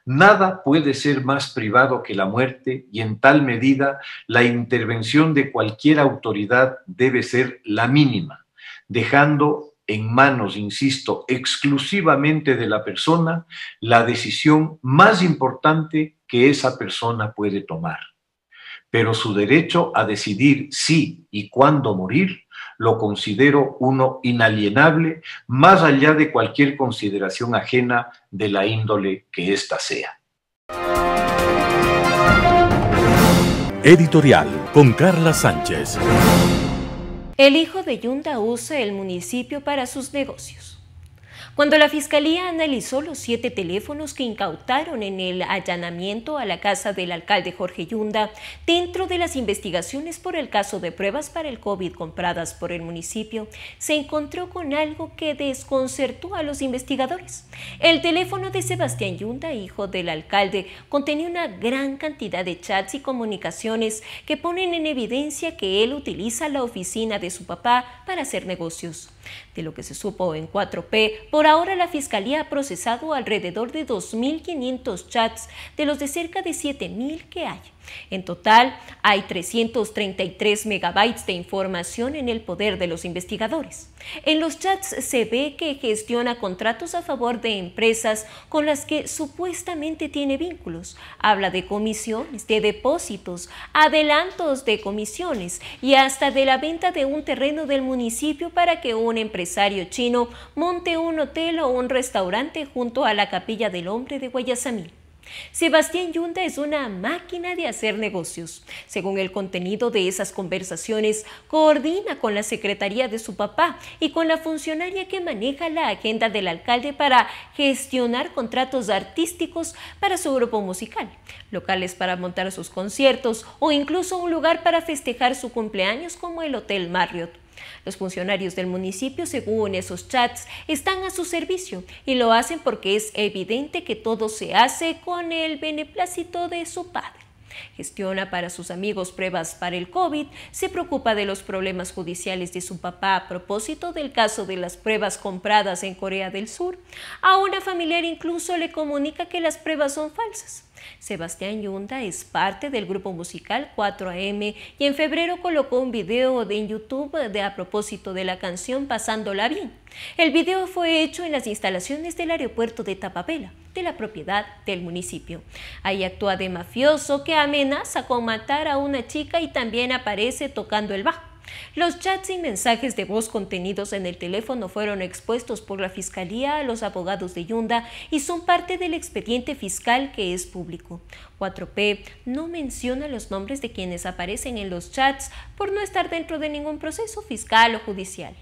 Nada puede ser más privado que la muerte y en tal medida la intervención de cualquier autoridad debe ser la mínima, dejando en manos, insisto, exclusivamente de la persona la decisión más importante que esa persona puede tomar. Pero su derecho a decidir si y cuándo morir lo considero uno inalienable, más allá de cualquier consideración ajena de la índole que ésta sea. Editorial con Carla Sánchez. El hijo de Yunda usa el municipio para sus negocios. Cuando la Fiscalía analizó los 7 teléfonos que incautaron en el allanamiento a la casa del alcalde Jorge Yunda, dentro de las investigaciones por el caso de pruebas para el COVID compradas por el municipio, se encontró con algo que desconcertó a los investigadores. El teléfono de Sebastián Yunda, hijo del alcalde, contenía una gran cantidad de chats y comunicaciones que ponen en evidencia que él utiliza la oficina de su papá para hacer negocios. De lo que se supo en 4P, por ahora la Fiscalía ha procesado alrededor de 2.500 chats de los de cerca de 7.000 que hay. En total, hay 333 megabytes de información en el poder de los investigadores. En los chats se ve que gestiona contratos a favor de empresas con las que supuestamente tiene vínculos. Habla de comisiones, de depósitos, adelantos de comisiones y hasta de la venta de un terreno del municipio para que un empresario chino monte un hotel o un restaurante junto a la Capilla del Hombre de Guayasamín. Sebastián Yunda es una máquina de hacer negocios. Según el contenido de esas conversaciones, coordina con la secretaría de su papá y con la funcionaria que maneja la agenda del alcalde para gestionar contratos artísticos para su grupo musical, locales para montar sus conciertos o incluso un lugar para festejar su cumpleaños como el Hotel Marriott. Los funcionarios del municipio, según esos chats, están a su servicio y lo hacen porque es evidente que todo se hace con el beneplácito de su padre. Gestiona para sus amigos pruebas para el COVID, se preocupa de los problemas judiciales de su papá a propósito del caso de las pruebas compradas en Corea del Sur. A una familiar incluso le comunica que las pruebas son falsas. Sebastián Yunda es parte del grupo musical 4AM y en febrero colocó un video en YouTube a propósito de la canción Pasándola Bien. El video fue hecho en las instalaciones del aeropuerto de Tapabela, de la propiedad del municipio. Ahí actúa de mafioso que amenaza con matar a una chica y también aparece tocando el bajo. Los chats y mensajes de voz contenidos en el teléfono fueron expuestos por la Fiscalía a los abogados de Yunda y son parte del expediente fiscal que es público. 4P no menciona los nombres de quienes aparecen en los chats por no estar dentro de ningún proceso fiscal o judicial.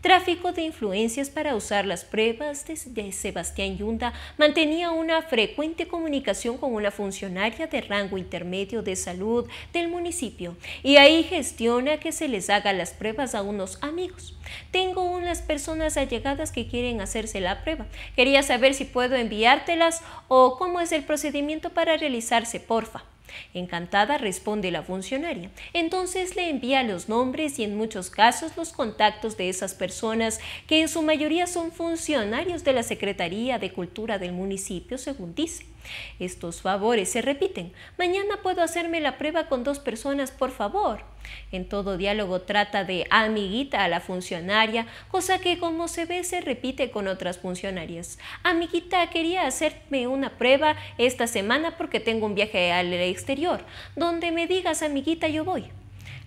Tráfico de influencias para usar las pruebas de Sebastián Yunda. Mantenía una frecuente comunicación con una funcionaria de rango intermedio de salud del municipio y ahí gestiona que se les haga las pruebas a unos amigos. Tengo unas personas allegadas que quieren hacerse la prueba. Quería saber si puedo enviártelas o cómo es el procedimiento para realizarse, porfa. Encantada, responde la funcionaria. Entonces le envía los nombres y en muchos casos los contactos de esas personas que en su mayoría son funcionarios de la Secretaría de Cultura del municipio, según dice. Estos favores se repiten. Mañana puedo hacerme la prueba con 2 personas, por favor. En todo diálogo trata de amiguita a la funcionaria, cosa que como se ve se repite con otras funcionarias. Amiguita, quería hacerme una prueba esta semana porque tengo un viaje al exterior. Donde me digas, amiguita, yo voy.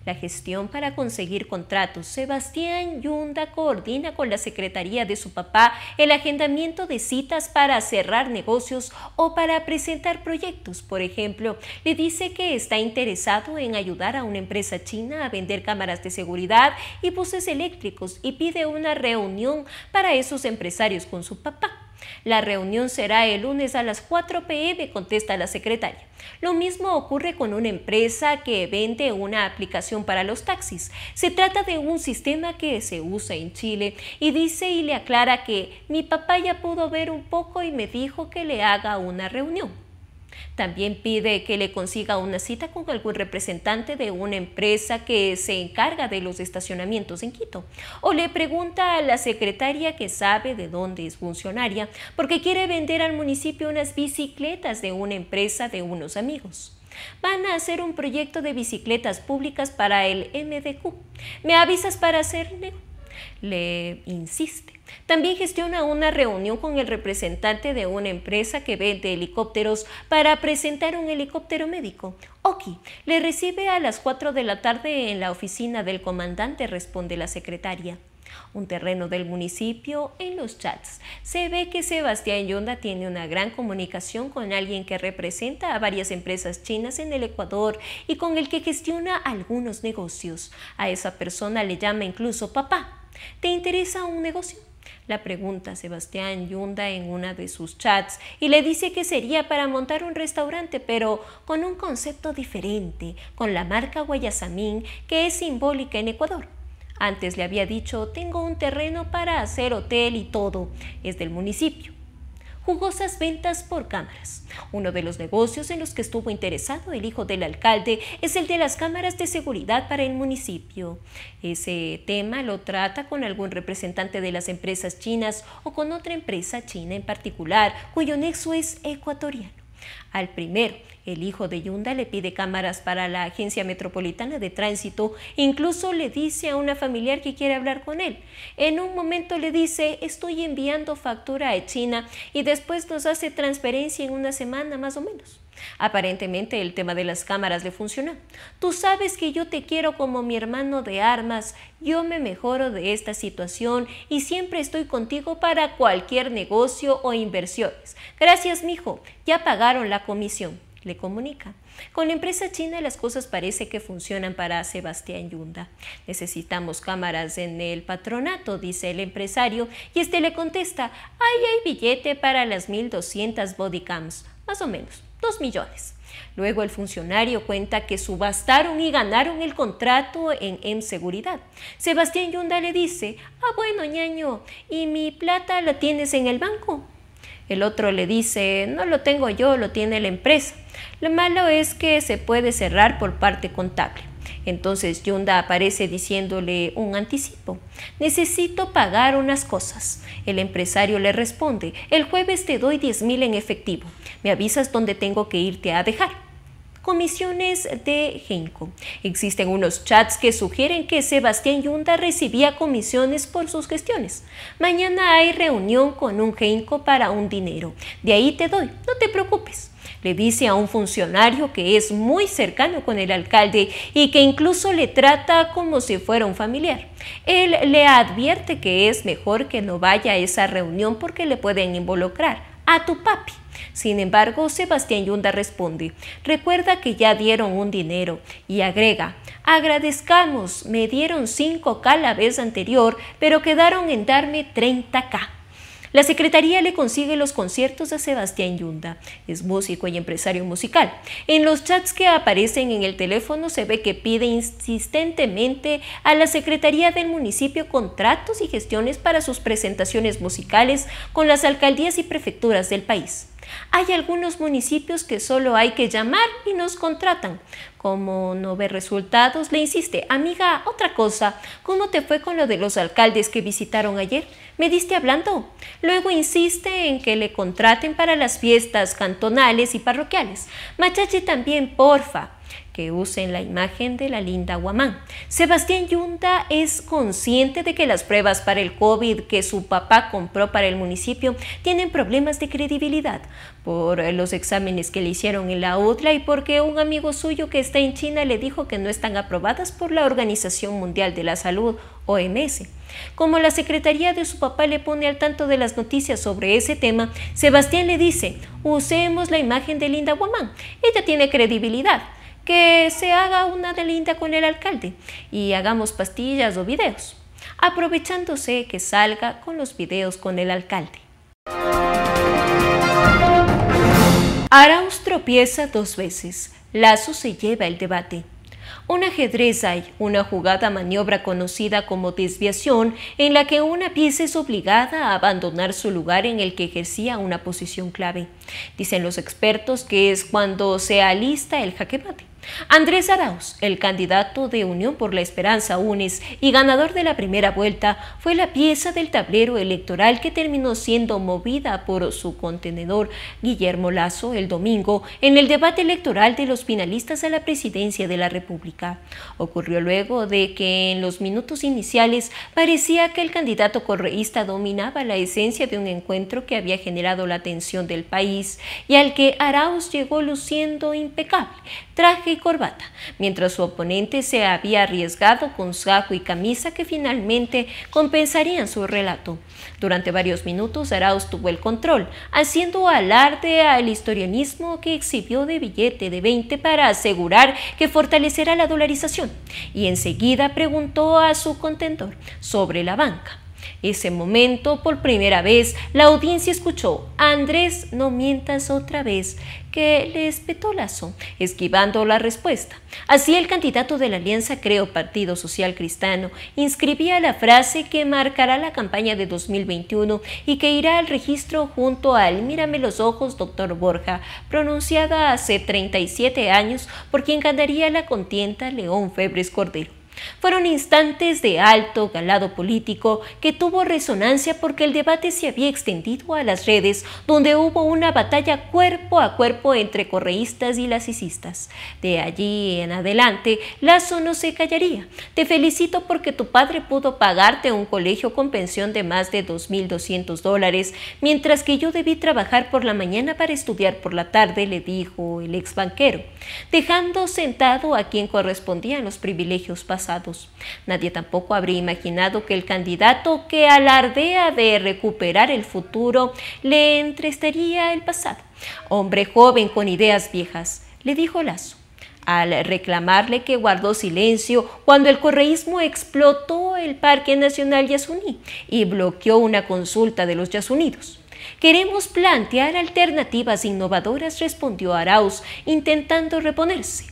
La gestión para conseguir contratos. Sebastián Yunda coordina con la secretaría de su papá el agendamiento de citas para cerrar negocios o para presentar proyectos. Por ejemplo, le dice que está interesado en ayudar a una empresa china a vender cámaras de seguridad y buses eléctricos y pide una reunión para esos empresarios con su papá. La reunión será el lunes a las 4 p.m., contesta la secretaria. Lo mismo ocurre con una empresa que vende una aplicación para los taxis. Se trata de un sistema que se usa en Chile y dice y le aclara que mi papá ya pudo ver un poco y me dijo que le haga una reunión. También pide que le consiga una cita con algún representante de una empresa que se encarga de los estacionamientos en Quito. O le pregunta a la secretaria que sabe de dónde es funcionaria porque quiere vender al municipio unas bicicletas de una empresa de unos amigos. Van a hacer un proyecto de bicicletas públicas para el MDQ. ¿Me avisas para hacerlo? Le insiste. También gestiona una reunión con el representante de una empresa que vende helicópteros para presentar un helicóptero médico. Oki, le recibe a las 4 de la tarde en la oficina del comandante, responde la secretaria. Un terreno del municipio en los chats. Se ve que Sebastián Yunda tiene una gran comunicación con alguien que representa a varias empresas chinas en el Ecuador y con el que gestiona algunos negocios. A esa persona le llama incluso papá. ¿Te interesa un negocio? La pregunta Sebastián Yunda en una de sus chats y le dice que sería para montar un restaurante, pero con un concepto diferente, con la marca Guayasamín, que es simbólica en Ecuador. Antes le había dicho, tengo un terreno para hacer hotel y todo, es del municipio. Jugosas ventas por cámaras. Uno de los negocios en los que estuvo interesado el hijo del alcalde es el de las cámaras de seguridad para el municipio. Ese tema lo trata con algún representante de las empresas chinas o con otra empresa china en particular, cuyo nexo es ecuatoriano. Al primero, el hijo de Yunda le pide cámaras para la Agencia Metropolitana de Tránsito, incluso le dice a una familiar que quiere hablar con él. En un momento le dice, estoy enviando factura a China y después nos hace transferencia en una semana más o menos. Aparentemente el tema de las cámaras le funcionó. Tú sabes que yo te quiero como mi hermano de armas, yo me mejoro de esta situación y siempre estoy contigo para cualquier negocio o inversiones. Gracias, mijo, ya pagaron la comisión, le comunica. Con la empresa china las cosas parece que funcionan para Sebastián Yunda. Necesitamos cámaras en el patronato, dice el empresario, y este le contesta, ahí hay billete para las 1.200 bodycams, más o menos, 2 millones. Luego el funcionario cuenta que subastaron y ganaron el contrato en M-Seguridad. Sebastián Yunda le dice, bueno, ñaño, ¿y mi plata la tienes en el banco? El otro le dice, no lo tengo yo, lo tiene la empresa. Lo malo es que se puede cerrar por parte contable. Entonces Yunda aparece diciéndole un anticipo. Necesito pagar unas cosas. El empresario le responde, el jueves te doy 10.000 en efectivo. Me avisas dónde tengo que irte a dejar. Comisiones de Genco. Existen unos chats que sugieren que Sebastián Yunda recibía comisiones por sus gestiones. Mañana hay reunión con un Genco para un dinero. De ahí te doy, no te preocupes. Le dice a un funcionario que es muy cercano con el alcalde y que incluso le trata como si fuera un familiar. Él le advierte que es mejor que no vaya a esa reunión porque le pueden involucrar a tu papi. Sin embargo, Sebastián Yunda responde, recuerda que ya dieron un dinero y agrega, agradezcamos, me dieron 5K la vez anterior, pero quedaron en darme 30K. La secretaría le consigue los conciertos a Sebastián Yunda. Es músico y empresario musical. En los chats que aparecen en el teléfono se ve que pide insistentemente a la secretaría del municipio contratos y gestiones para sus presentaciones musicales con las alcaldías y prefecturas del país. Hay algunos municipios que solo hay que llamar y nos contratan. Como no ve resultados, le insiste, amiga, otra cosa, ¿cómo te fue con lo de los alcaldes que visitaron ayer? ¿Me diste hablando? Luego insiste en que le contraten para las fiestas cantonales y parroquiales. Machache también, porfa, que usen la imagen de la linda Guamán. Sebastián Yunda es consciente de que las pruebas para el COVID que su papá compró para el municipio tienen problemas de credibilidad por los exámenes que le hicieron en la UDLA y porque un amigo suyo que está en China le dijo que no están aprobadas por la Organización Mundial de la Salud, OMS. Como la secretaría de su papá le pone al tanto de las noticias sobre ese tema, Sebastián le dice, usemos la imagen de linda Guamán, ella tiene credibilidad. Que se haga una de linda con el alcalde y hagamos pastillas o videos, aprovechándose que salga con los videos con el alcalde. Arauz tropieza 2 veces, Lasso se lleva el debate. Un ajedrez hay, una jugada maniobra conocida como desviación, en la que una pieza es obligada a abandonar su lugar en el que ejercía una posición clave. Dicen los expertos que es cuando se alista el jaque mate. Andrés Arauz, el candidato de Unión por la Esperanza UNES y ganador de la primera vuelta, fue la pieza del tablero electoral que terminó siendo movida por su contenedor Guillermo Lasso el domingo en el debate electoral de los finalistas a la presidencia de la República. Ocurrió luego de que en los minutos iniciales parecía que el candidato correísta dominaba la esencia de un encuentro que había generado la atención del país y al que Arauz llegó luciendo impecable, traje y corbata, mientras su oponente se había arriesgado con saco y camisa que finalmente compensarían su relato. Durante varios minutos Arauz tuvo el control, haciendo alarde al historianismo que exhibió de billete de 20 para asegurar que fortalecerá la dolarización, y enseguida preguntó a su contendor sobre la banca. Ese momento, por primera vez, la audiencia escuchó Andrés, no mientas otra vez, que le espetó Lasso, esquivando la respuesta. Así el candidato de la Alianza Creo Partido Social Cristiano inscribía la frase que marcará la campaña de 2021 y que irá al registro junto al Mírame los ojos, doctor Borja, pronunciada hace 37 años por quien ganaría la contienda León Febres Cordero. Fueron instantes de alto calado político que tuvo resonancia porque el debate se había extendido a las redes, donde hubo una batalla cuerpo a cuerpo entre correístas y lacistas. De allí en adelante, Lasso no se callaría. Te felicito porque tu padre pudo pagarte un colegio con pensión de más de $2.200, mientras que yo debí trabajar por la mañana para estudiar por la tarde, le dijo el ex banquero, dejando sentado a quien correspondían los privilegios pasados. Nadie tampoco habría imaginado que el candidato que alardea de recuperar el futuro le entristecería el pasado. Hombre joven con ideas viejas, le dijo Lasso, al reclamarle que guardó silencio cuando el correísmo explotó el Parque Nacional Yasuní y bloqueó una consulta de los yasunidos. Queremos plantear alternativas innovadoras, respondió Arauz, intentando reponerse.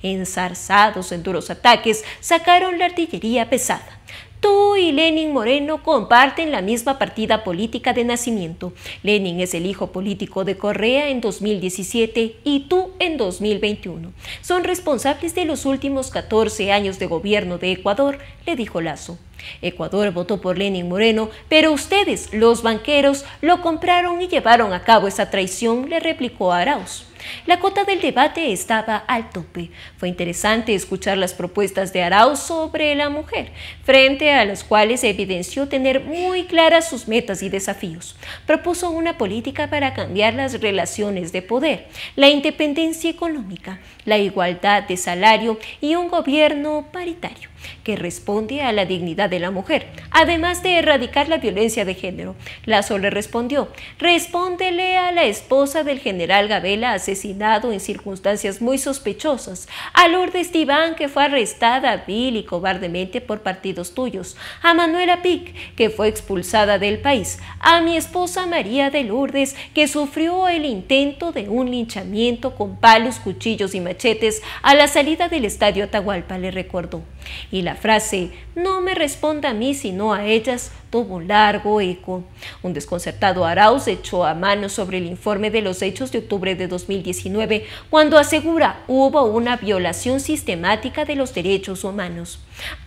Enzarzados en duros ataques, sacaron la artillería pesada. Tú y Lenín Moreno comparten la misma partida política de nacimiento. Lenín es el hijo político de Correa en 2017 y tú en 2021. Son responsables de los últimos 14 años de gobierno de Ecuador, le dijo Lasso. Ecuador votó por Lenín Moreno, pero ustedes, los banqueros, lo compraron y llevaron a cabo esa traición, le replicó Arauz. La cota del debate estaba al tope. Fue interesante escuchar las propuestas de Arauz sobre la mujer, frente a las cuales evidenció tener muy claras sus metas y desafíos. Propuso una política para cambiar las relaciones de poder, la independencia económica, la igualdad de salario y un gobierno paritario que responde a la dignidad de la mujer, además de erradicar la violencia de género. Lasso le respondió, respóndele a la esposa del general Gabela asesinado en circunstancias muy sospechosas, a Lourdes Tibán, que fue arrestada vil y cobardemente por partidos tuyos, a Manuela Pic, que fue expulsada del país, a mi esposa María de Lourdes, que sufrió el intento de un linchamiento con palos, cuchillos y machetes a la salida del estadio Atahualpa, le recordó. Y la frase, no me responda a mí sino a ellas, tuvo un largo eco. Un desconcertado Arauz echó a mano sobre el informe de los hechos de octubre de 2019, cuando asegura hubo una violación sistemática de los derechos humanos.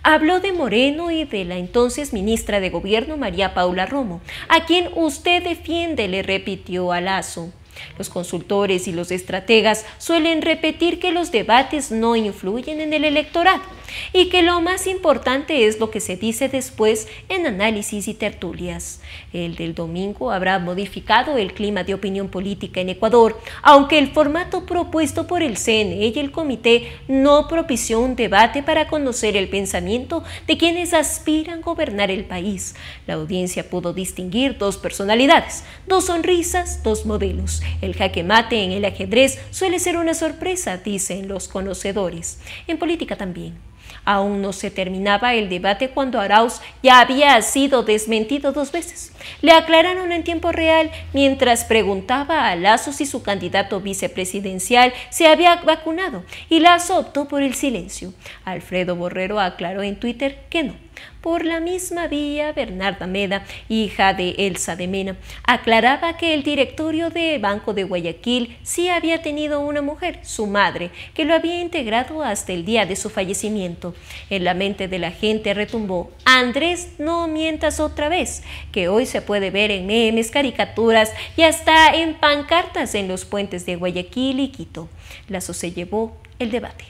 Habló de Moreno y de la entonces ministra de Gobierno, María Paula Romo, a quien usted defiende, le repitió a Lasso. Los consultores y los estrategas suelen repetir que los debates no influyen en el electorado y que lo más importante es lo que se dice después en análisis y tertulias. El del domingo habrá modificado el clima de opinión política en Ecuador, aunque el formato propuesto por el CNE y el comité no propició un debate para conocer el pensamiento de quienes aspiran a gobernar el país. La audiencia pudo distinguir dos personalidades, dos sonrisas, dos modelos. El jaque mate en el ajedrez suele ser una sorpresa, dicen los conocedores. En política también. Aún no se terminaba el debate cuando Arauz ya había sido desmentido 2 veces. Le aclararon en tiempo real mientras preguntaba a Lasso si su candidato vicepresidencial se había vacunado y Lasso optó por el silencio. Alfredo Borrero aclaró en Twitter que no. Por la misma vía, Bernarda Meda, hija de Elsa de Mena, aclaraba que el directorio de Banco de Guayaquil sí había tenido una mujer, su madre, que lo había integrado hasta el día de su fallecimiento. En la mente de la gente retumbó, Andrés, no mientas otra vez, que hoy se puede ver en memes, caricaturas y hasta en pancartas en los puentes de Guayaquil y Quito. Lasso se llevó el debate.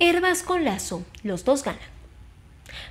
Herbas con Lasso, los dos ganan.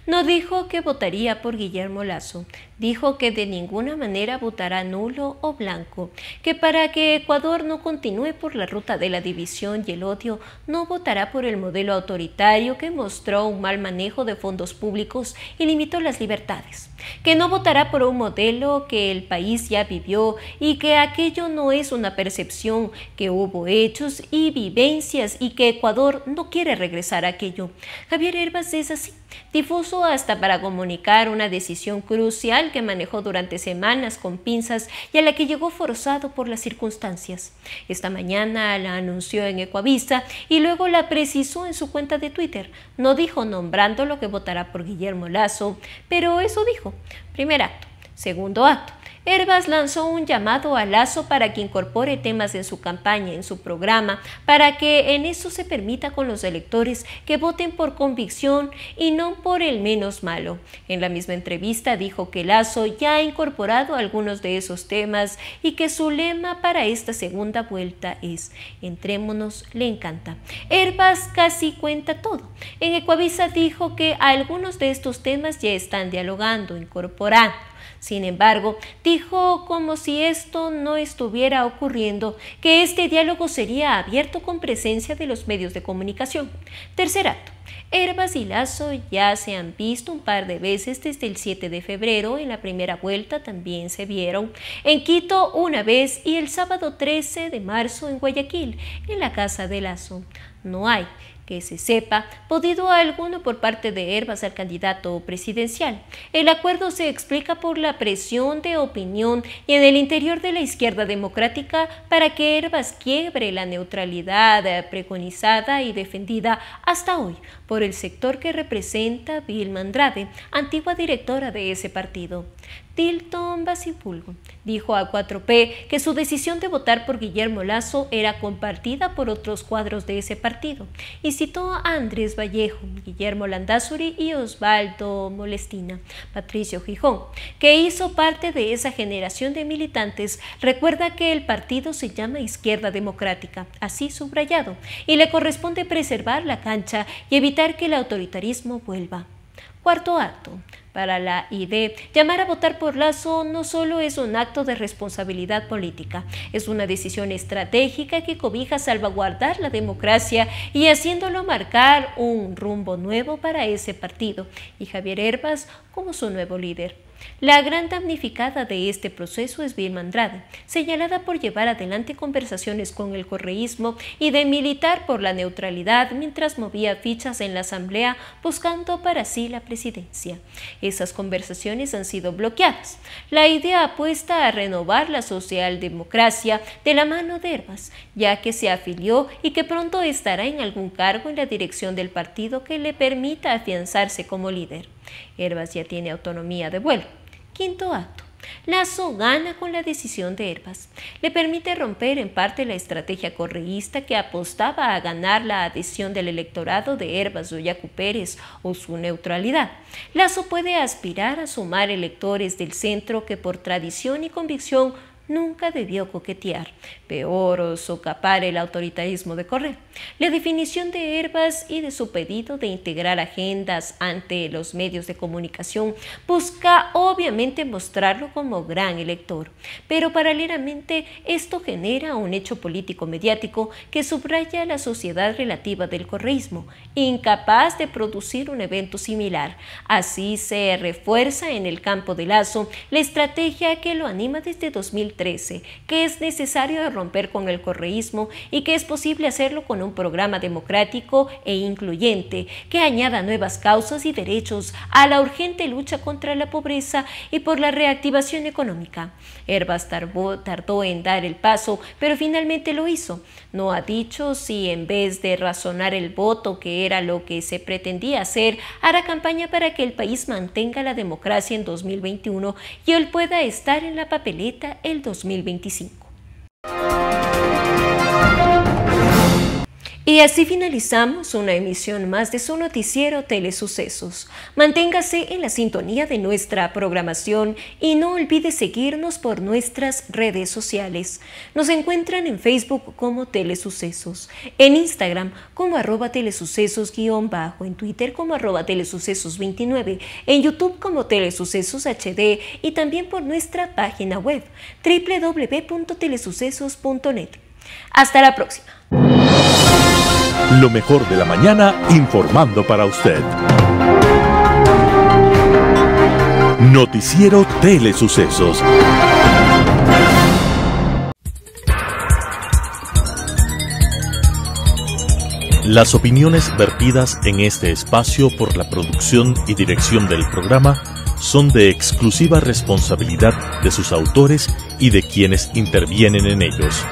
No dijo que votaría por Guillermo Lasso, dijo que de ninguna manera votará nulo o blanco, que para que Ecuador no continúe por la ruta de la división y el odio, no votará por el modelo autoritario que mostró un mal manejo de fondos públicos y limitó las libertades, que no votará por un modelo que el país ya vivió y que aquello no es una percepción, que hubo hechos y vivencias y que Ecuador no quiere regresar a aquello. Javier Herbas es así, difuso hasta para comunicar una decisión crucial que manejó durante semanas con pinzas y a la que llegó forzado por las circunstancias. Esta mañana la anunció en Ecuavisa y luego la precisó en su cuenta de Twitter. No dijo nombrándolo que votará por Guillermo Lasso, pero eso dijo. Primer acto. Segundo acto. Herbas lanzó un llamado a Lasso para que incorpore temas en su campaña, en su programa, para que en eso se permita con los electores que voten por convicción y no por el menos malo. En la misma entrevista dijo que Lasso ya ha incorporado algunos de esos temas y que su lema para esta segunda vuelta es "Entrémonos, le encanta". Herbas casi cuenta todo. En Ecuavisa dijo que algunos de estos temas ya están dialogando, incorporando. Sin embargo, dijo como si esto no estuviera ocurriendo, que este diálogo sería abierto con presencia de los medios de comunicación. Tercer acto. Herbas y Lasso ya se han visto un par de veces desde el 7 de febrero, en la primera vuelta también se vieron, en Quito una vez y el sábado 13 de marzo en Guayaquil, en la casa de Lasso. No hay, que se sepa, podido alguno por parte de Herbas al candidato presidencial. El acuerdo se explica por la presión de opinión y en el interior de la izquierda democrática para que Herbas quiebre la neutralidad preconizada y defendida hasta hoy por el sector que representa Vilma Andrade, antigua directora de ese partido. Tilton Basipulgo dijo a 4P que su decisión de votar por Guillermo Lasso era compartida por otros cuadros de ese partido y citó a Andrés Vallejo, Guillermo Landázuri y Osvaldo Molestina. Patricio Gijón, que hizo parte de esa generación de militantes, recuerda que el partido se llama Izquierda Democrática, así subrayado, y le corresponde preservar la cancha y evitar que el autoritarismo vuelva. Cuarto acto. Para la ID, llamar a votar por Lasso no solo es un acto de responsabilidad política, es una decisión estratégica que cobija salvaguardar la democracia y haciéndolo marcar un rumbo nuevo para ese partido, y Javier Herbas como su nuevo líder. La gran damnificada de este proceso es Vilma Andrade, señalada por llevar adelante conversaciones con el correísmo y de militar por la neutralidad mientras movía fichas en la asamblea buscando para sí la presidencia. Esas conversaciones han sido bloqueadas. La idea apuesta a renovar la socialdemocracia de la mano de Herbas, ya que se afilió y que pronto estará en algún cargo en la dirección del partido que le permita afianzarse como líder. Herbas ya tiene autonomía de vuelo. Quinto acto. Lasso gana con la decisión de Herbas. Le permite romper en parte la estrategia correísta que apostaba a ganar la adhesión del electorado de Herbas o Yacu Pérez o su neutralidad. Lasso puede aspirar a sumar electores del centro que por tradición y convicción nunca debió coquetear, peor o socapar el autoritarismo de Correa. La definición de Herbas y de su pedido de integrar agendas ante los medios de comunicación busca obviamente mostrarlo como gran elector, pero paralelamente esto genera un hecho político mediático que subraya la sociedad relativa del correísmo, incapaz de producir un evento similar. Así se refuerza en el campo de Lasso la estrategia que lo anima desde 2013, que es necesario romper con el correísmo y que es posible hacerlo con un programa democrático e incluyente que añada nuevas causas y derechos a la urgente lucha contra la pobreza y por la reactivación económica. Herbas tardó en dar el paso, pero finalmente lo hizo. No ha dicho si en vez de razonar el voto, que era lo que se pretendía hacer, hará campaña para que el país mantenga la democracia en 2021 y él pueda estar en la papeleta el 2025. Y así finalizamos una emisión más de su noticiero Telesucesos. Manténgase en la sintonía de nuestra programación y no olvide seguirnos por nuestras redes sociales. Nos encuentran en Facebook como Telesucesos, en Instagram como @telesucesos_, en Twitter como @telesucesos29, en YouTube como Telesucesos HD y también por nuestra página web www.telesucesos.net. Hasta la próxima. Lo mejor de la mañana informando para usted. Noticiero Telesucesos. Las opiniones vertidas en este espacio por la producción y dirección del programa son de exclusiva responsabilidad de sus autores y de quienes intervienen en ellos.